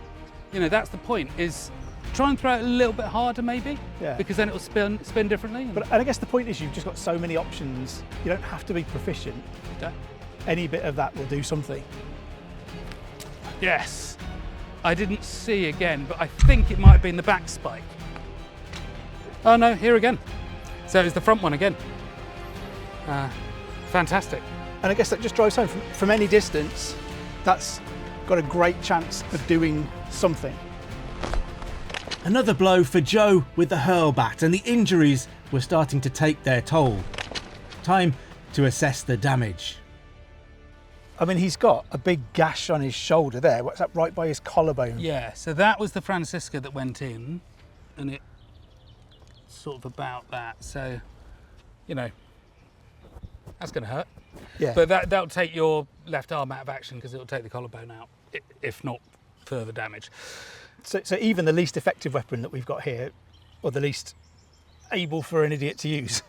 that's the point, is try and throw it a little bit harder maybe, because then it'll spin differently. And I guess the point is you've just got so many options. You don't have to be proficient. Okay. Any bit of that will do something. Yes. I didn't see again, but I think it might have been the back spike. Oh no, here again. So it was the front one again. Fantastic. And I guess that just drives home from any distance, that's got a great chance of doing something. Another blow for Joe with the hurlbat, and the injuries were starting to take their toll. Time to assess the damage. I mean, he's got a big gash on his shoulder there. What's that, right by his collarbone? Yeah, so that was the Francisca that went in, and it sort of about that. So you know, that's going to hurt. Yeah. But that'll take your left arm out of action because it'll take the collarbone out, if not further damage. So even the least effective weapon that we've got here, or the least able for an idiot to use,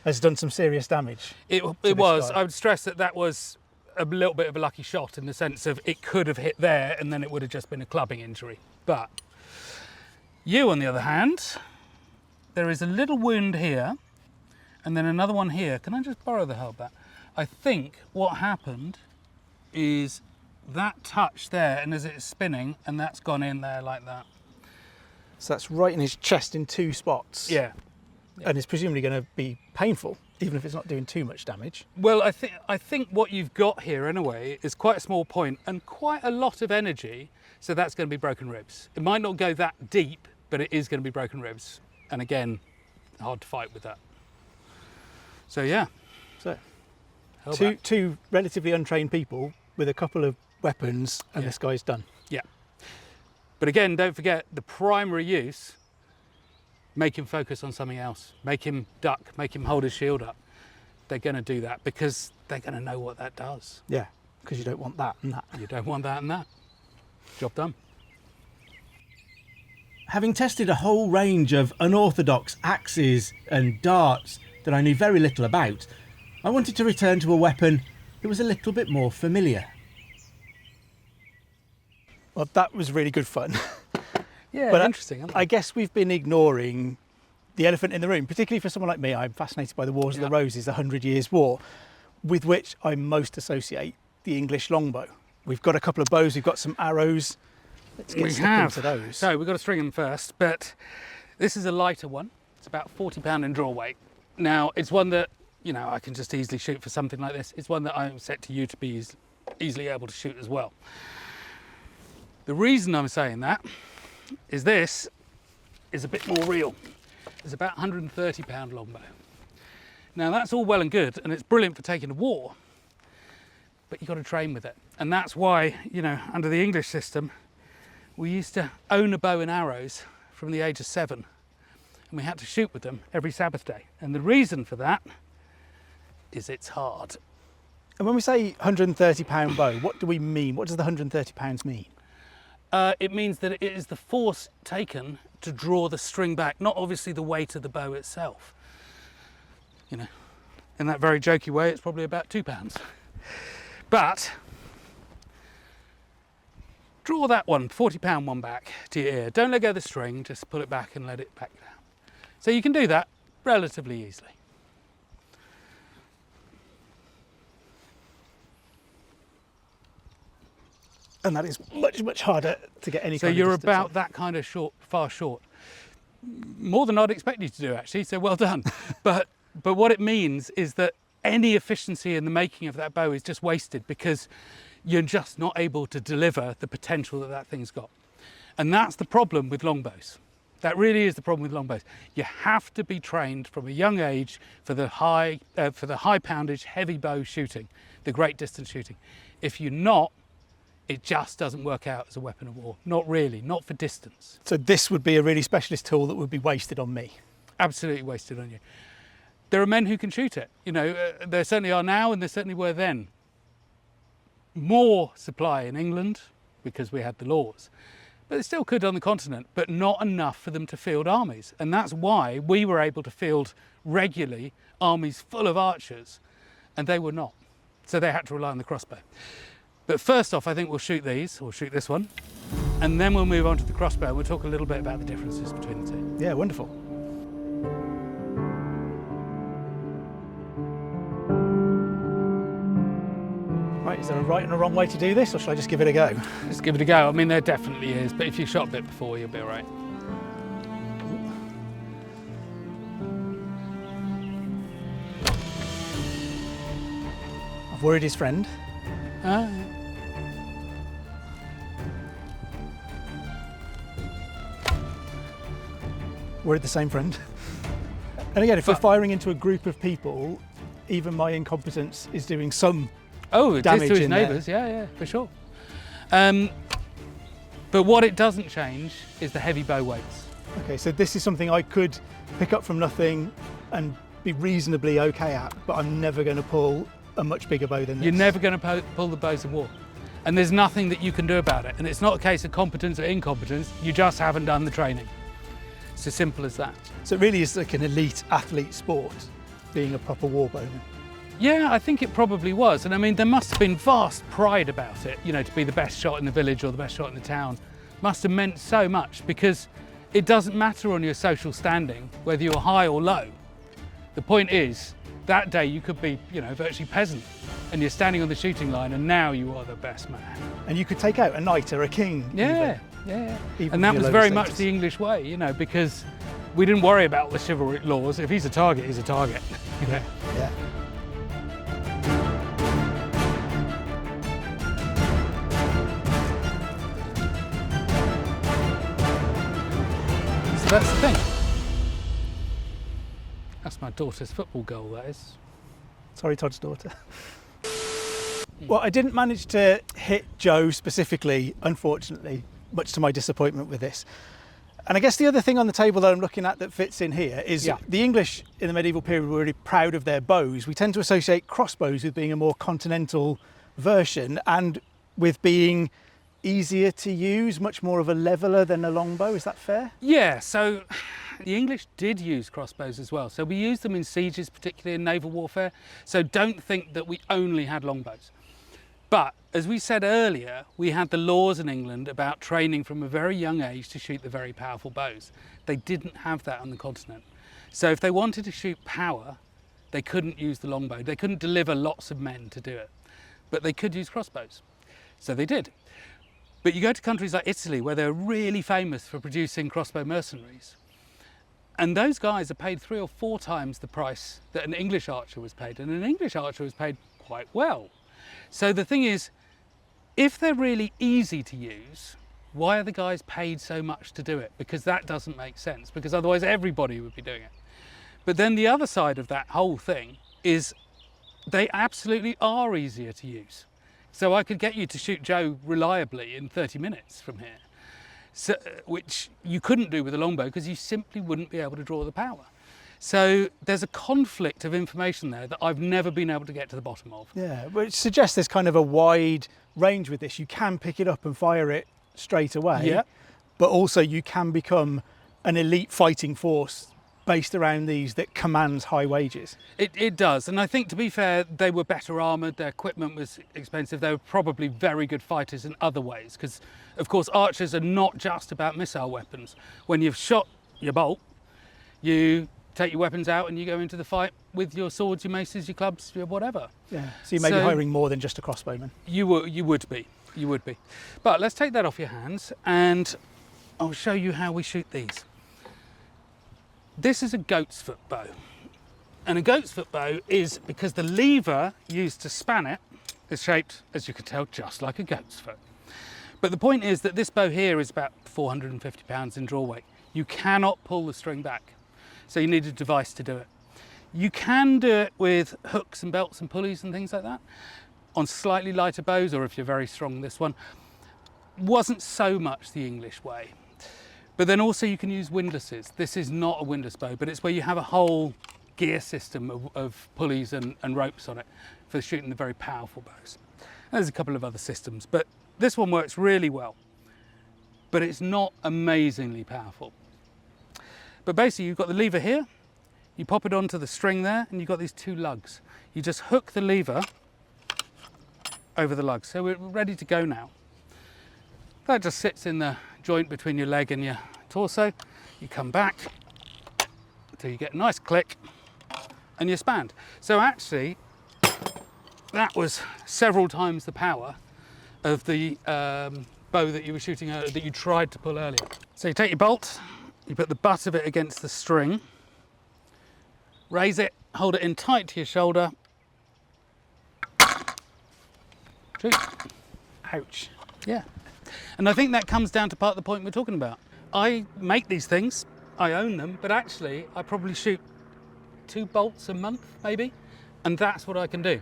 has done some serious damage. It was. I would stress that was a little bit of a lucky shot in the sense of it could have hit there and then it would have just been a clubbing injury. But you, on the other hand, there is a little wound here and then another one here. Can I just borrow the help back? I think what happened is that touch there, and as it's spinning, and that's gone in there like that. So that's right in his chest in 2 spots. Yeah. And it's presumably going to be painful, even if it's not doing too much damage. Well, I think what you've got here anyway is quite a small point and quite a lot of energy, so that's going to be broken ribs. It might not go that deep, but it is going to be broken ribs. And again, hard to fight with that. So yeah. So two relatively untrained people with a couple of weapons, and this guy's done. Yeah. But again, don't forget the primary use, make him focus on something else. Make him duck, make him hold his shield up. They're going to do that because they're going to know what that does. Yeah, because you don't want that and that. You don't want that and that. Job done. Having tested a whole range of unorthodox axes and darts that I knew very little about, I wanted to return to a weapon that was a little bit more familiar. Well, that was really good fun. Yeah, but interesting. I guess we've been ignoring the elephant in the room, particularly for someone like me. I'm fascinated by the Wars of the Roses, the 100 Years' War, with which I most associate the English longbow. We've got a couple of bows, we've got some arrows. Let's get stuck into those. So we've got to string them first, but this is a lighter one. It's about 40 pound in draw weight. Now, it's one that, you know, I can just easily shoot for something like this. It's one that I'm set to you to be easily able to shoot as well. The reason I'm saying that is this is a bit more real. It's about 130 pound longbow. Now that's all well and good and it's brilliant for taking to war, but you've got to train with it. And that's why, you know, under the English system, we used to own a bow and arrows from the age of 7 and we had to shoot with them every Sabbath day. And the reason for that is it's hard. And when we say 130 pound bow, what do we mean? What does the 130 pounds mean? It means that it is the force taken to draw the string back, not obviously the weight of the bow itself. You know, in that very jokey way, it's probably about 2 pounds. But draw that one, 40 pound one back to your ear. Don't let go of the string, just pull it back and let it back down. So you can do that relatively easily. And that is much, much harder to get any so kind of you're distance about on. that kind of far short. More than I'd expect you to do, actually, so well done. but what it means is that any efficiency in the making of that bow is just wasted because you're just not able to deliver the potential that thing's got. And that's the problem with longbows. That really is the problem with longbows. You have to be trained from a young age for the high poundage, heavy bow shooting, the great distance shooting. If you're not, it just doesn't work out as a weapon of war. Not really, not for distance. So this would be a really specialist tool that would be wasted on me. Absolutely wasted on you. There are men who can shoot it. You know, there certainly are now and there certainly were then. More supply in England because we had the laws. But they still could on the continent, but not enough for them to field armies. And that's why we were able to field regularly armies full of archers and they were not. So they had to rely on the crossbow. But first off, I think we'll shoot these, or shoot this one, and then we'll move on to the crossbow. We'll talk a little bit about the differences between the two. Yeah, wonderful. Right, is there a right and a wrong way to do this, or shall I just give it a go? Just give it a go. I mean, there definitely is, but if you shot a bit before, you'll be all right. I've worried his friend. Worried the same friend. And again, if we're firing into a group of people, even my incompetence is doing some it damage is to his in neighbours, yeah, for sure. But what it doesn't change is the heavy bow weights. Okay, so this is something I could pick up from nothing and be reasonably okay at, but I'm never going to pull a much bigger bow than this. You're never going to pull the bows of war. And there's nothing that you can do about it. And it's not a case of competence or incompetence, you just haven't done the training. It's as simple as that. So it really is like an elite athlete sport, being a proper war bowman. Yeah, I think it probably was. And I mean, there must have been vast pride about it, you know, to be the best shot in the village or the best shot in the town. Must have meant so much, because it doesn't matter on your social standing, whether you're high or low. The point is, that day you could be, you know, virtually peasant, and you're standing on the shooting line, and now you are the best man. And you could take out a knight or a king. Yeah, even and that with was your very low much status. the English way, you know, because we didn't worry about the chivalric laws. If he's a target, he's a target. You know? Yeah. So that's the thing. That's my daughter's football goal, that is. Sorry, Todd's daughter. Well, I didn't manage to hit Joe specifically, unfortunately, much to my disappointment with this. And I guess the other thing on the table that I'm looking at that fits in here is the English in the medieval period were really proud of their bows. We tend to associate crossbows with being a more continental version and with being easier to use, much more of a leveller than a longbow. Is that fair? Yeah, so the English did use crossbows as well. So we used them in sieges, particularly in naval warfare. So don't think that we only had longbows. But as we said earlier, we had the laws in England about training from a very young age to shoot the very powerful bows. They didn't have that on the continent. So if they wanted to shoot power, they couldn't use the longbow. They couldn't deliver lots of men to do it, but they could use crossbows. So they did. But you go to countries like Italy, where they're really famous for producing crossbow mercenaries. And those guys are paid 3 or 4 times the price that an English archer was paid. And an English archer was paid quite well. So the thing is, if they're really easy to use, why are the guys paid so much to do it? Because that doesn't make sense, because otherwise everybody would be doing it. But then the other side of that whole thing is they absolutely are easier to use. So I could get you to shoot Joe reliably in 30 minutes from here, so, which you couldn't do with a longbow because you simply wouldn't be able to draw the power. So there's a conflict of information there that I've never been able to get to the bottom of. Yeah, which suggests there's kind of a wide range with this. You can pick it up and fire it straight away, but also you can become an elite fighting force based around these that commands high wages. It does, and I think, to be fair, they were better armoured, their equipment was expensive, they were probably very good fighters in other ways, because of course archers are not just about missile weapons. When you've shot your bolt, you take your weapons out and you go into the fight with your swords, your maces, your clubs, your whatever. Yeah, so you may be hiring more than just a crossbowman. You would be. But let's take that off your hands and I'll show you how we shoot these. This is a goat's foot bow. And a goat's foot bow is because the lever used to span it is shaped, as you can tell, just like a goat's foot. But the point is that this bow here is about 450 pounds in draw weight. You cannot pull the string back. So you need a device to do it. You can do it with hooks and belts and pulleys and things like that on slightly lighter bows, or if you're very strong, this one wasn't so much the English way. But then also you can use windlasses. This is not a windlass bow, but it's where you have a whole gear system of pulleys and ropes on it for shooting the very powerful bows. There's a couple of other systems, but this one works really well, but it's not amazingly powerful. But basically you've got the lever here, you pop it onto the string there, and you've got these 2 lugs. You just hook the lever over the lugs. So we're ready to go now. That just sits in the joint between your leg and your torso. You come back until you get a nice click and you're spanned. So actually, that was several times the power of the bow that you were shooting earlier, that you tried to pull earlier. So you take your bolt, you put the butt of it against the string, raise it, hold it in tight to your shoulder. Shoot. Ouch. Yeah. And I think that comes down to part of the point we're talking about. I make these things, I own them, but actually I probably shoot 2 bolts a month, maybe, and that's what I can do.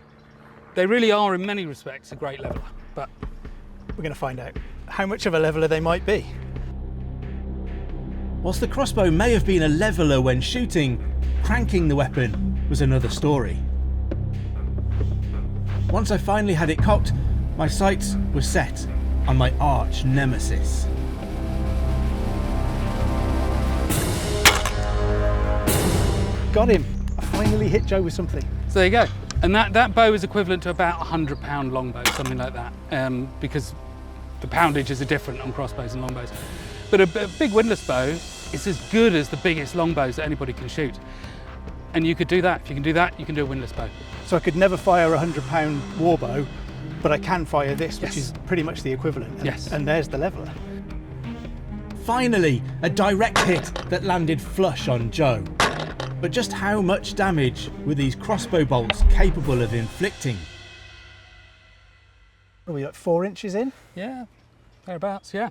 They really are, in many respects, a great leveller, but We're going to find out how much of a leveller they might be. Whilst the crossbow may have been a leveller when shooting, cranking the weapon was another story. Once I finally had it cocked, my sights were set on my arch nemesis. Got him. I finally hit Joe with something. So there you go. And that bow is equivalent to about a 100-pound longbow, something like that, because the poundages are different on crossbows and longbows. But a big windlass bow is as good as the biggest longbows that anybody can shoot. And you could do that. If you can do that, you can do a windlass bow. So I could never fire a 100-pound warbow, but I can fire this, which is pretty much the equivalent. And, Yes. And there's the leveler. Finally, a direct hit that landed flush on Joe. But just how much damage were these crossbow bolts capable of inflicting? Are we like 4 inches in? Yeah, thereabouts, yeah.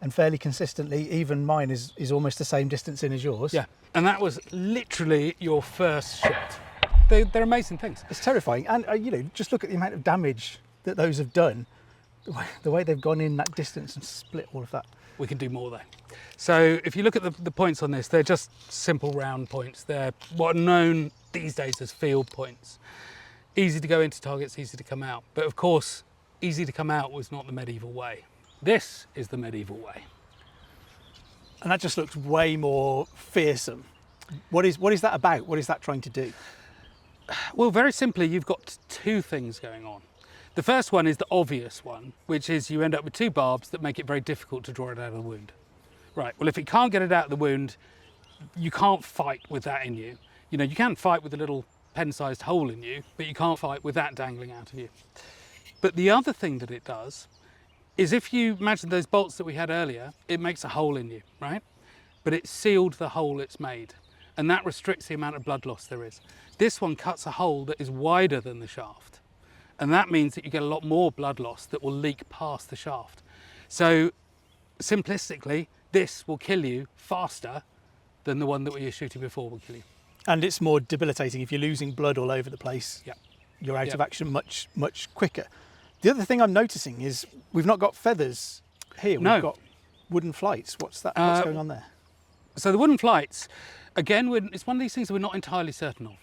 And fairly consistently, even mine is almost the same distance in as yours. Yeah, and that was literally your first shot. They're amazing things. It's terrifying. And, just look at the amount of damage that those have done. The way they've gone in that distance and split all of that. We can do more though. So if you look at the points on this, they're just simple round points. They're what are known these days as field points. Easy to go into targets, easy to come out. But of course, easy to come out was not the medieval way. This is the medieval way. And that just looks way more fearsome. What is that about? What is that trying to do? Well, very simply, you've got 2 things going on. The first one is the obvious one, which is you end up with 2 barbs that make it very difficult to draw it out of the wound. Right, well, if you can't get it out of the wound, you can't fight with that in you. You know, you can fight with a little pen-sized hole in you, but you can't fight with that dangling out of you. But the other thing that it does is if you imagine those bolts that we had earlier, it makes a hole in you, right? But it sealed the hole it's made, and that restricts the amount of blood loss there is. This one cuts a hole that is wider than the shaft, and that means that you get a lot more blood loss that will leak past the shaft. So simplistically, this will kill you faster than the one that we were shooting before will kill you. And it's more debilitating if you're losing blood all over the place. Yeah. You're out Yeah. of action much, much quicker. The other thing I'm noticing is we've not got feathers here. No. We've got wooden flights. What's going on there? So the wooden flights, again, it's one of these things that we're not entirely certain of.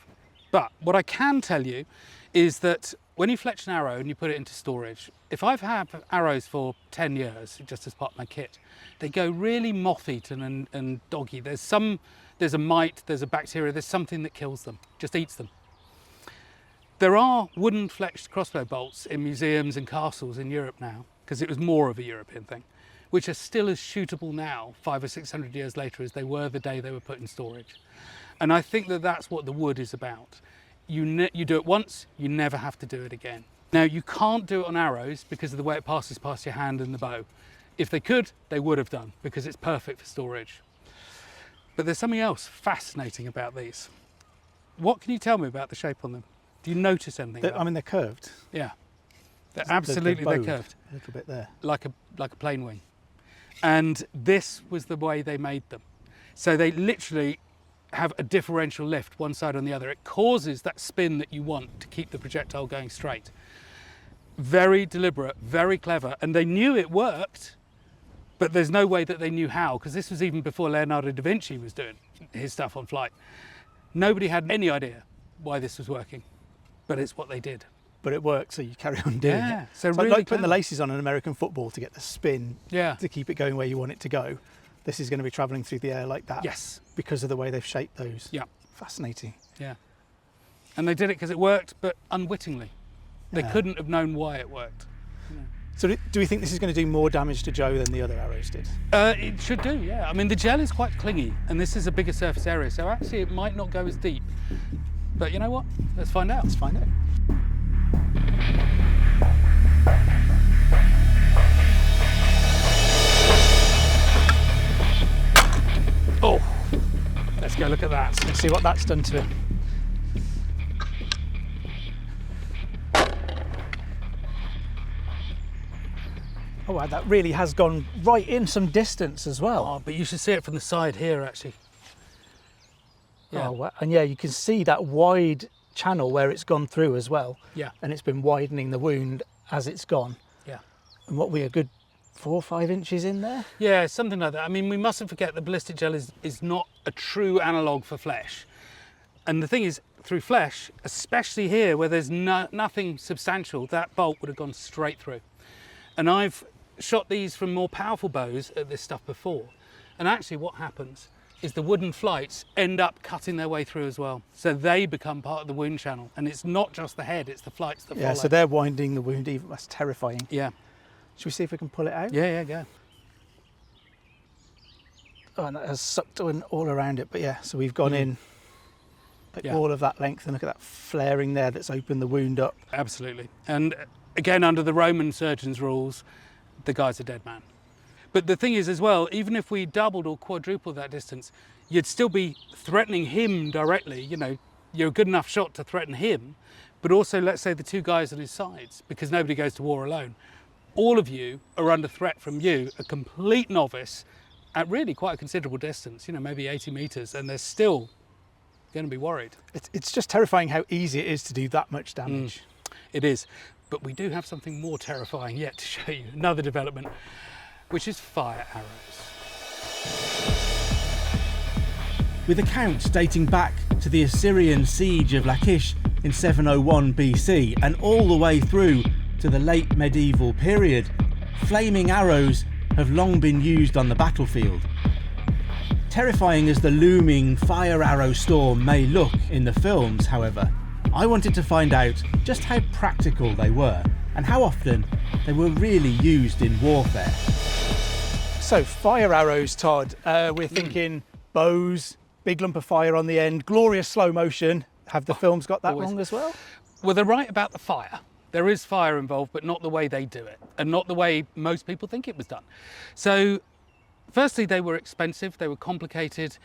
But what I can tell you is that when you fletch an arrow and you put it into storage, if I've had arrows for 10 years, just as part of my kit, they go really moth-eaten and doggy. There's a mite, there's a bacteria, there's something that kills them, just eats them. There are wooden fletched crossbow bolts in museums and castles in Europe now, because it was more of a European thing, which are still as shootable now, 500 or 600 years later, as they were the day they were put in storage. And I think that that's what the wood is about. You do it once, you never have to do it again. Now, you can't do it on arrows because of the way it passes past your hand and the bow. If they could, they would have done, because it's perfect for storage. But there's something else fascinating about these. What can you tell me about the shape on them? Do you notice anything? They're curved. Yeah, they're bowed curved, a little bit there. like a plane wing. And this was the way they made them. So they literally have a differential lift one side on the other. It causes that spin that you want to keep the projectile going straight. Very deliberate, very clever, and they knew it worked, but there's no way that they knew how, because this was even before Leonardo da Vinci was doing his stuff on flight. Nobody had any idea why this was working, but it's what they did. But it worked, so you carry on doing Yeah, it. so It's really like putting the clever. laces on an American football to get the spin, Yeah. to keep it going where you want it to go. This is going to be travelling through the air like that. Yes. Because of the way they've shaped those. Yeah. Fascinating. Yeah. And they did it because it worked, but unwittingly. They Yeah. couldn't have known why it worked. So do we think this is going to do more damage to Joe than the other arrows did? It should do, yeah. I mean, the gel is quite clingy, and this is a bigger surface area, so actually it might not go as deep. But you know what? Let's find out. Let's find out. Oh, let's go look at that. Let's see what that's done to him. Oh, wow, that really has gone right in some distance as well. Oh, but you should see it from the side here, actually. Yeah. Oh, wow. And yeah, you can see that wide channel where it's gone through as well. Yeah. And it's been widening the wound as it's gone. Yeah. And what, we a good 4 or 5 inches in there? Yeah, something like that. I mean, we mustn't forget that ballistic gel is not a true analogue for flesh. And the thing is, through flesh, especially here where there's nothing substantial, that bolt would have gone straight through. And I've shot these from more powerful bows at this stuff before. And actually what happens is the wooden flights end up cutting their way through as well. So they become part of the wound channel. And it's not just the head, it's the flights that follow. Yeah, so they're winding the wound even. That's terrifying. Yeah. Should we see if we can pull it out? Yeah, go. Oh, and that has sucked in all around it. But yeah, so we've gone in like all of that length, and look at that flaring there that's opened the wound up. Absolutely. And again, under the Roman surgeon's rules, the guy's a dead man. But the thing is as well, even if we doubled or quadrupled that distance, you'd still be threatening him directly. You know, you're a good enough shot to threaten him, but also let's say the two guys on his sides, because nobody goes to war alone. All of you are under threat from you, a complete novice, at really quite a considerable distance, you know, maybe 80 meters, and they're still going to be worried. It's just terrifying how easy it is to do that much damage. It is, but we do have something more terrifying yet to show you, another development, which is fire arrows. With accounts dating back to the Assyrian siege of Lachish in 701 BC and all the way through to the late medieval period, flaming arrows have long been used on the battlefield. Terrifying as the looming fire arrow storm may look in the films, however, I wanted to find out just how practical they were and how often they were really used in warfare. So fire arrows, Todd, we're thinking bows, big lump of fire on the end, glorious slow motion. Have the films got that wrong as well? Well, they're right about the fire. There is fire involved, but not the way they do it, and not the way most people think it was done. So, firstly, they were expensive, they were complicated,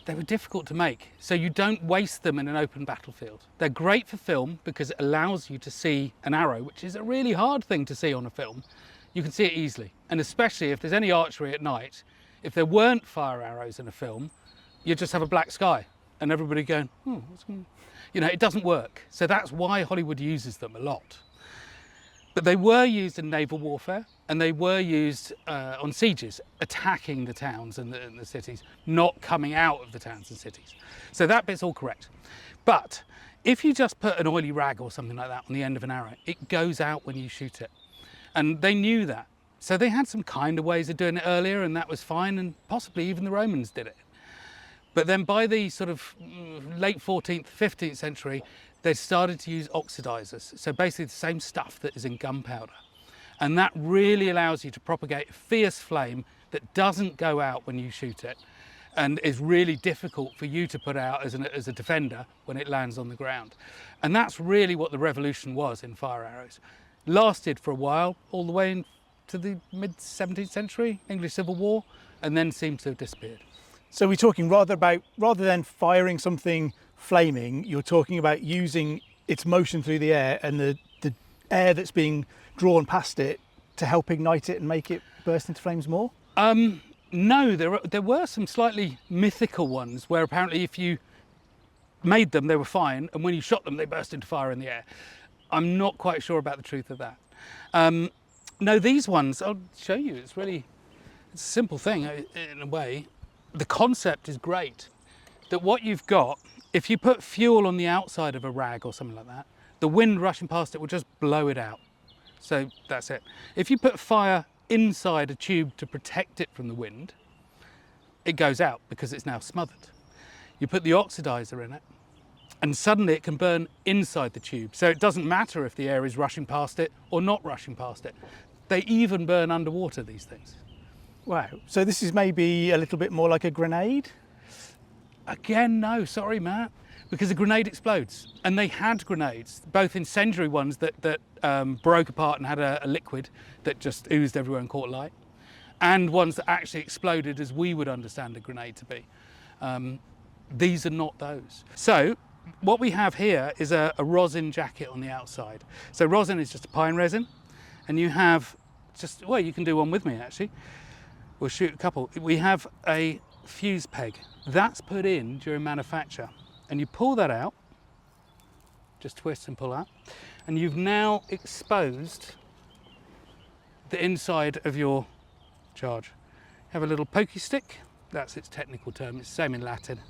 they were difficult to make. So you don't waste them in an open battlefield. They're great for film because it allows you to see an arrow, which is a really hard thing to see on a film. You can see it easily, and especially if there's any archery at night, if there weren't fire arrows in a film, you'd just have a black sky, and everybody going, oh, what's going on? You know, it doesn't work. So that's why Hollywood uses them a lot. But they were used in naval warfare, and they were used on sieges, attacking the towns and the cities, not coming out of the towns and cities. So that bit's all correct. But if you just put an oily rag or something like that on the end of an arrow, it goes out when you shoot it. And they knew that. So they had some kind of ways of doing it earlier, and that was fine, and possibly even the Romans did it. But then by the sort of late 14th, 15th century, they started to use oxidizers. So basically the same stuff that is in gunpowder. And that really allows you to propagate a fierce flame that doesn't go out when you shoot it, and is really difficult for you to put out as a defender when it lands on the ground. And that's really what the revolution was in fire arrows. Lasted for a while, all the way into the mid-17th century, English Civil War, and then seemed to have disappeared. So we're talking rather than firing something flaming, you're talking about using its motion through the air and the air that's being drawn past it to help ignite it and make it burst into flames more? No, there were some slightly mythical ones where apparently if you made them, they were fine, and when you shot them, they burst into fire in the air. I'm not quite sure about the truth of that. No, these ones, I'll show you, it's a simple thing in a way. The concept is great, that what you've got, if you put fuel on the outside of a rag or something like that, the wind rushing past it will just blow it out. So that's it. If you put fire inside a tube to protect it from the wind, it goes out because it's now smothered. You put the oxidizer in it, and suddenly it can burn inside the tube. So it doesn't matter if the air is rushing past it or not rushing past it. They even burn underwater, these things. Wow. So this is maybe a little bit more like a grenade? Again, no, sorry, Matt, because a grenade explodes. And they had grenades, both incendiary ones that broke apart and had a liquid that just oozed everywhere and caught light, and ones that actually exploded as we would understand a grenade to be. These are not those. So what we have here is a rosin jacket on the outside. So rosin is just a pine resin, and you have well, you can do one with me actually. We'll shoot a couple. We have a fuse peg. That's put in during manufacture. And you pull that out, just twist and pull out, and you've now exposed the inside of your charge. You have a little pokey stick, that's its technical term, it's the same in Latin.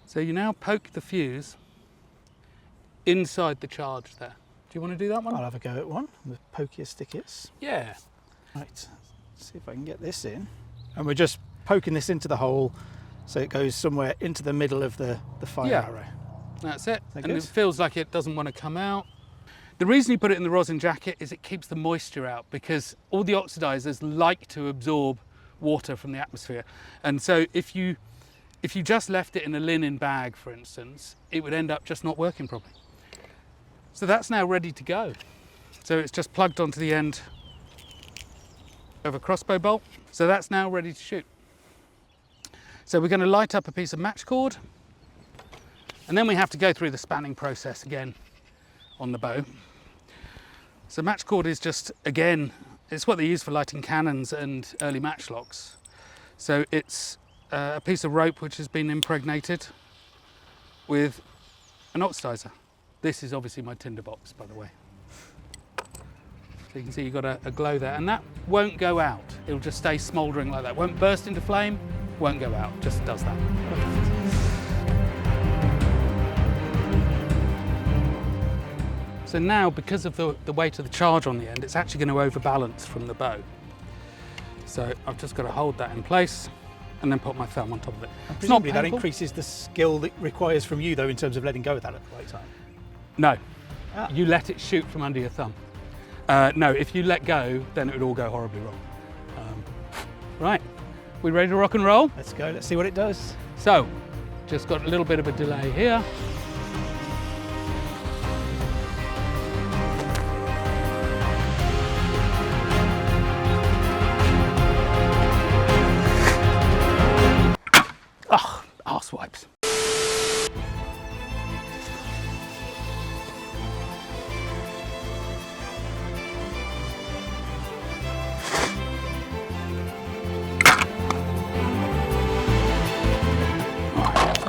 So you now poke the fuse inside the charge there. Do you want to do that one? I'll have a go at one, the pokier stickets. Yeah. Right, let's see if I can get this in. And we're just poking this into the hole so it goes somewhere into the middle of the fire arrow. That's it. That And good? it feels like it doesn't want to come out. The reason you put it in the rosin jacket is it keeps the moisture out, because all the oxidizers like to absorb water from the atmosphere. And so if you just left it in a linen bag, for instance, it would end up just not working properly. So that's now ready to go. So it's just plugged onto the end of a crossbow bolt. So that's now ready to shoot. So we're going to light up a piece of match cord, and then we have to go through the spanning process again on the bow. So match cord is just, again, it's what they use for lighting cannons and early matchlocks. So it's a piece of rope which has been impregnated with an oxidizer. This is obviously my tinderbox, by the way. So you can see you've got a glow there, and that won't go out. It'll just stay smouldering like that. Won't burst into flame, won't go out, just does that. So now, because of the weight of the charge on the end, it's actually going to overbalance from the bow. So I've just got to hold that in place and then put my thumb on top of it. And It's not presumably that painful. increases the skill that requires from you, though, in terms of letting go of that at the right time. No, Ah. you let it shoot from under your thumb. No, if you let go, then it would all go horribly wrong. Right, we ready to rock and roll? Let's go, let's see what it does. So, just got a little bit of a delay here. Ugh, arse wipes.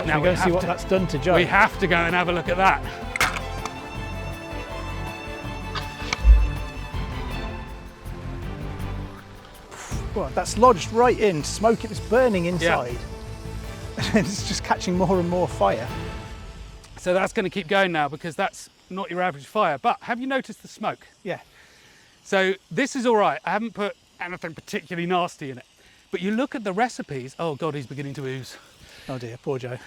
Now we're going to see what that's done to Joe. We have to go and have a look at that. Well, that's lodged right in, smoke, it was burning inside. And it's just catching more and more fire. So that's going to keep going now, because that's not your average fire. But have you noticed the smoke? Yeah. So this is all right. I haven't put anything particularly nasty in it. But you look at the recipes. Oh God, he's beginning to ooze. Oh dear, poor Joe.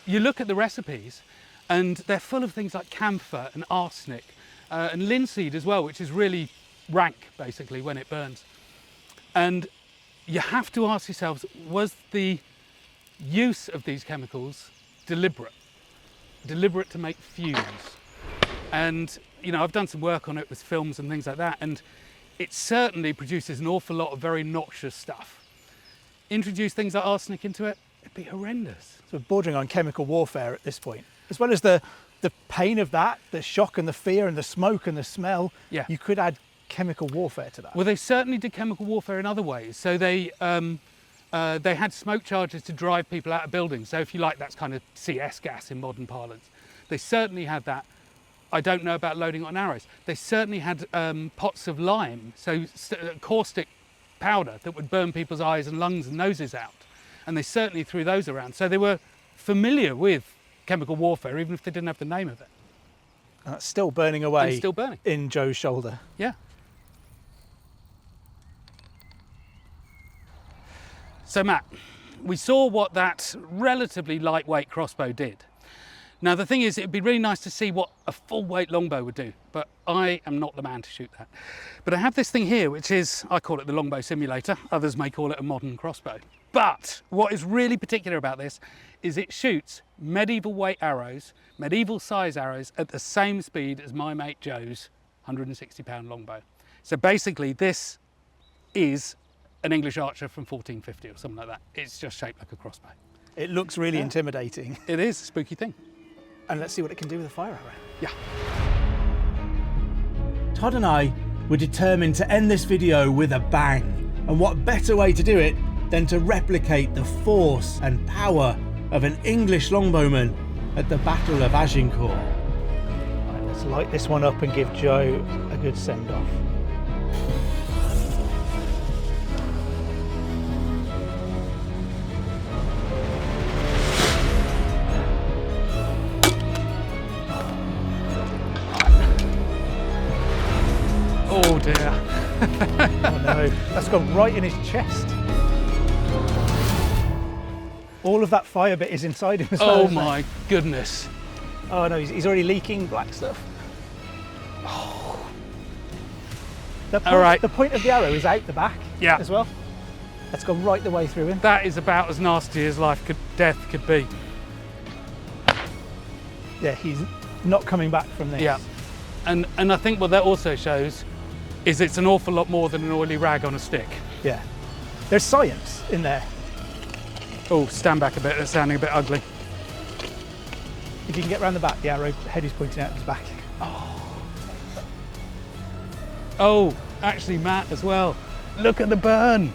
You look at the recipes and they're full of things like camphor and arsenic and linseed as well, which is really rank basically when it burns. And you have to ask yourselves, was the use of these chemicals deliberate to make fumes? And you know, I've done some work on it with films and things like that, and it certainly produces an awful lot of very noxious stuff. Introduce things like arsenic into it, it'd be horrendous. So we're bordering on chemical warfare at this point. As well as the pain of that, the shock and the fear and the smoke and the smell, Yeah. you could add chemical warfare to that. Well, they certainly did chemical warfare in other ways. So they had smoke charges to drive people out of buildings. So if you like, that's kind of CS gas in modern parlance. They certainly had that. I don't know about loading on arrows. They certainly had pots of lime, so caustic powder that would burn people's eyes and lungs and noses out. And they certainly threw those around. So they were familiar with chemical warfare, even if they didn't have the name of it. And that's still burning away And still burning. in Joe's shoulder. Yeah. So Matt, we saw what that relatively lightweight crossbow did. Now the thing is, it'd be really nice to see what a full weight longbow would do, but I am not the man to shoot that. But I have this thing here, which is, I call it the longbow simulator. Others may call it a modern crossbow. But what is really particular about this is it shoots medieval weight arrows, medieval size arrows at the same speed as my mate Joe's 160-pound longbow. So basically this is an English archer from 1450 or something like that. It's just shaped like a crossbow. It looks really intimidating. It is a spooky thing. And let's see what it can do with a fire arrow. Yeah. Todd and I were determined to end this video with a bang. And what better way to do it than to replicate the force and power of an English longbowman at the Battle of Agincourt. Right, let's light this one up and give Joe a good send-off. Oh dear. Oh no, that's gone right in his chest. All of that fire bit is inside him as well. Oh isn't it? my goodness. Oh no, he's already leaking black stuff. All right. The point of the arrow is out the back Yeah. as well. That's gone right the way through him. That is about as nasty as death could be. Yeah, he's not coming back from this. Yeah. And I think what that also shows is it's an awful lot more than an oily rag on a stick. Yeah. There's science in there. Oh, stand back a bit, that's sounding a bit ugly. If you can get round the back, the arrow head is pointing out his back. Oh, actually Matt as well. Look at the burn.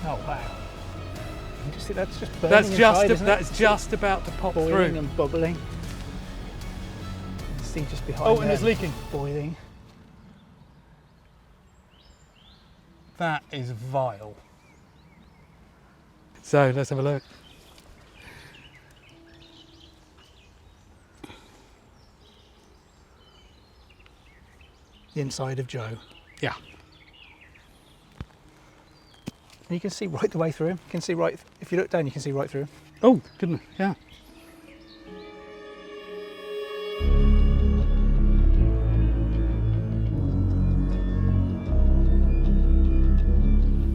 Oh wow. You just see that's just burning That's inside, isn't it? that's just about to pop boiling through. and bubbling. You see just behind Oh, and there, it's leaking. Boiling. That is vile. So let's have a look. The inside of Joe. Yeah. And you can see right the way through him. You can see right, if you look down, you can see right through him. Oh, goodness, yeah.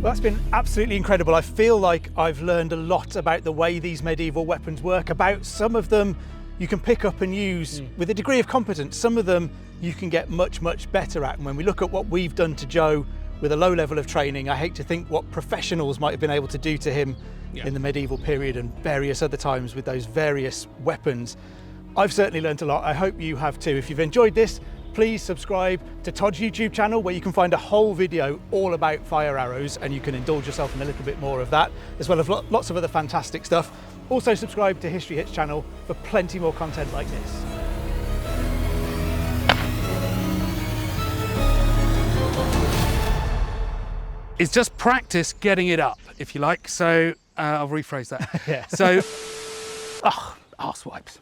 Well, that's been absolutely incredible. I feel like I've learned a lot about the way these medieval weapons work. About some of them you can pick up and use with a degree of competence. Some of them you can get much, much better at. And when we look at what we've done to Joe with a low level of training, I hate to think what professionals might have been able to do to him in the medieval period and various other times with those various weapons. I've certainly learned a lot. I hope you have too. If you've enjoyed this, please subscribe to Todd's YouTube channel, where you can find a whole video all about fire arrows, and you can indulge yourself in a little bit more of that, as well as lots of other fantastic stuff. Also subscribe to History Hits channel for plenty more content like this. It's just practice getting it up, if you like. So I'll rephrase that. Yeah. So, arse wipes.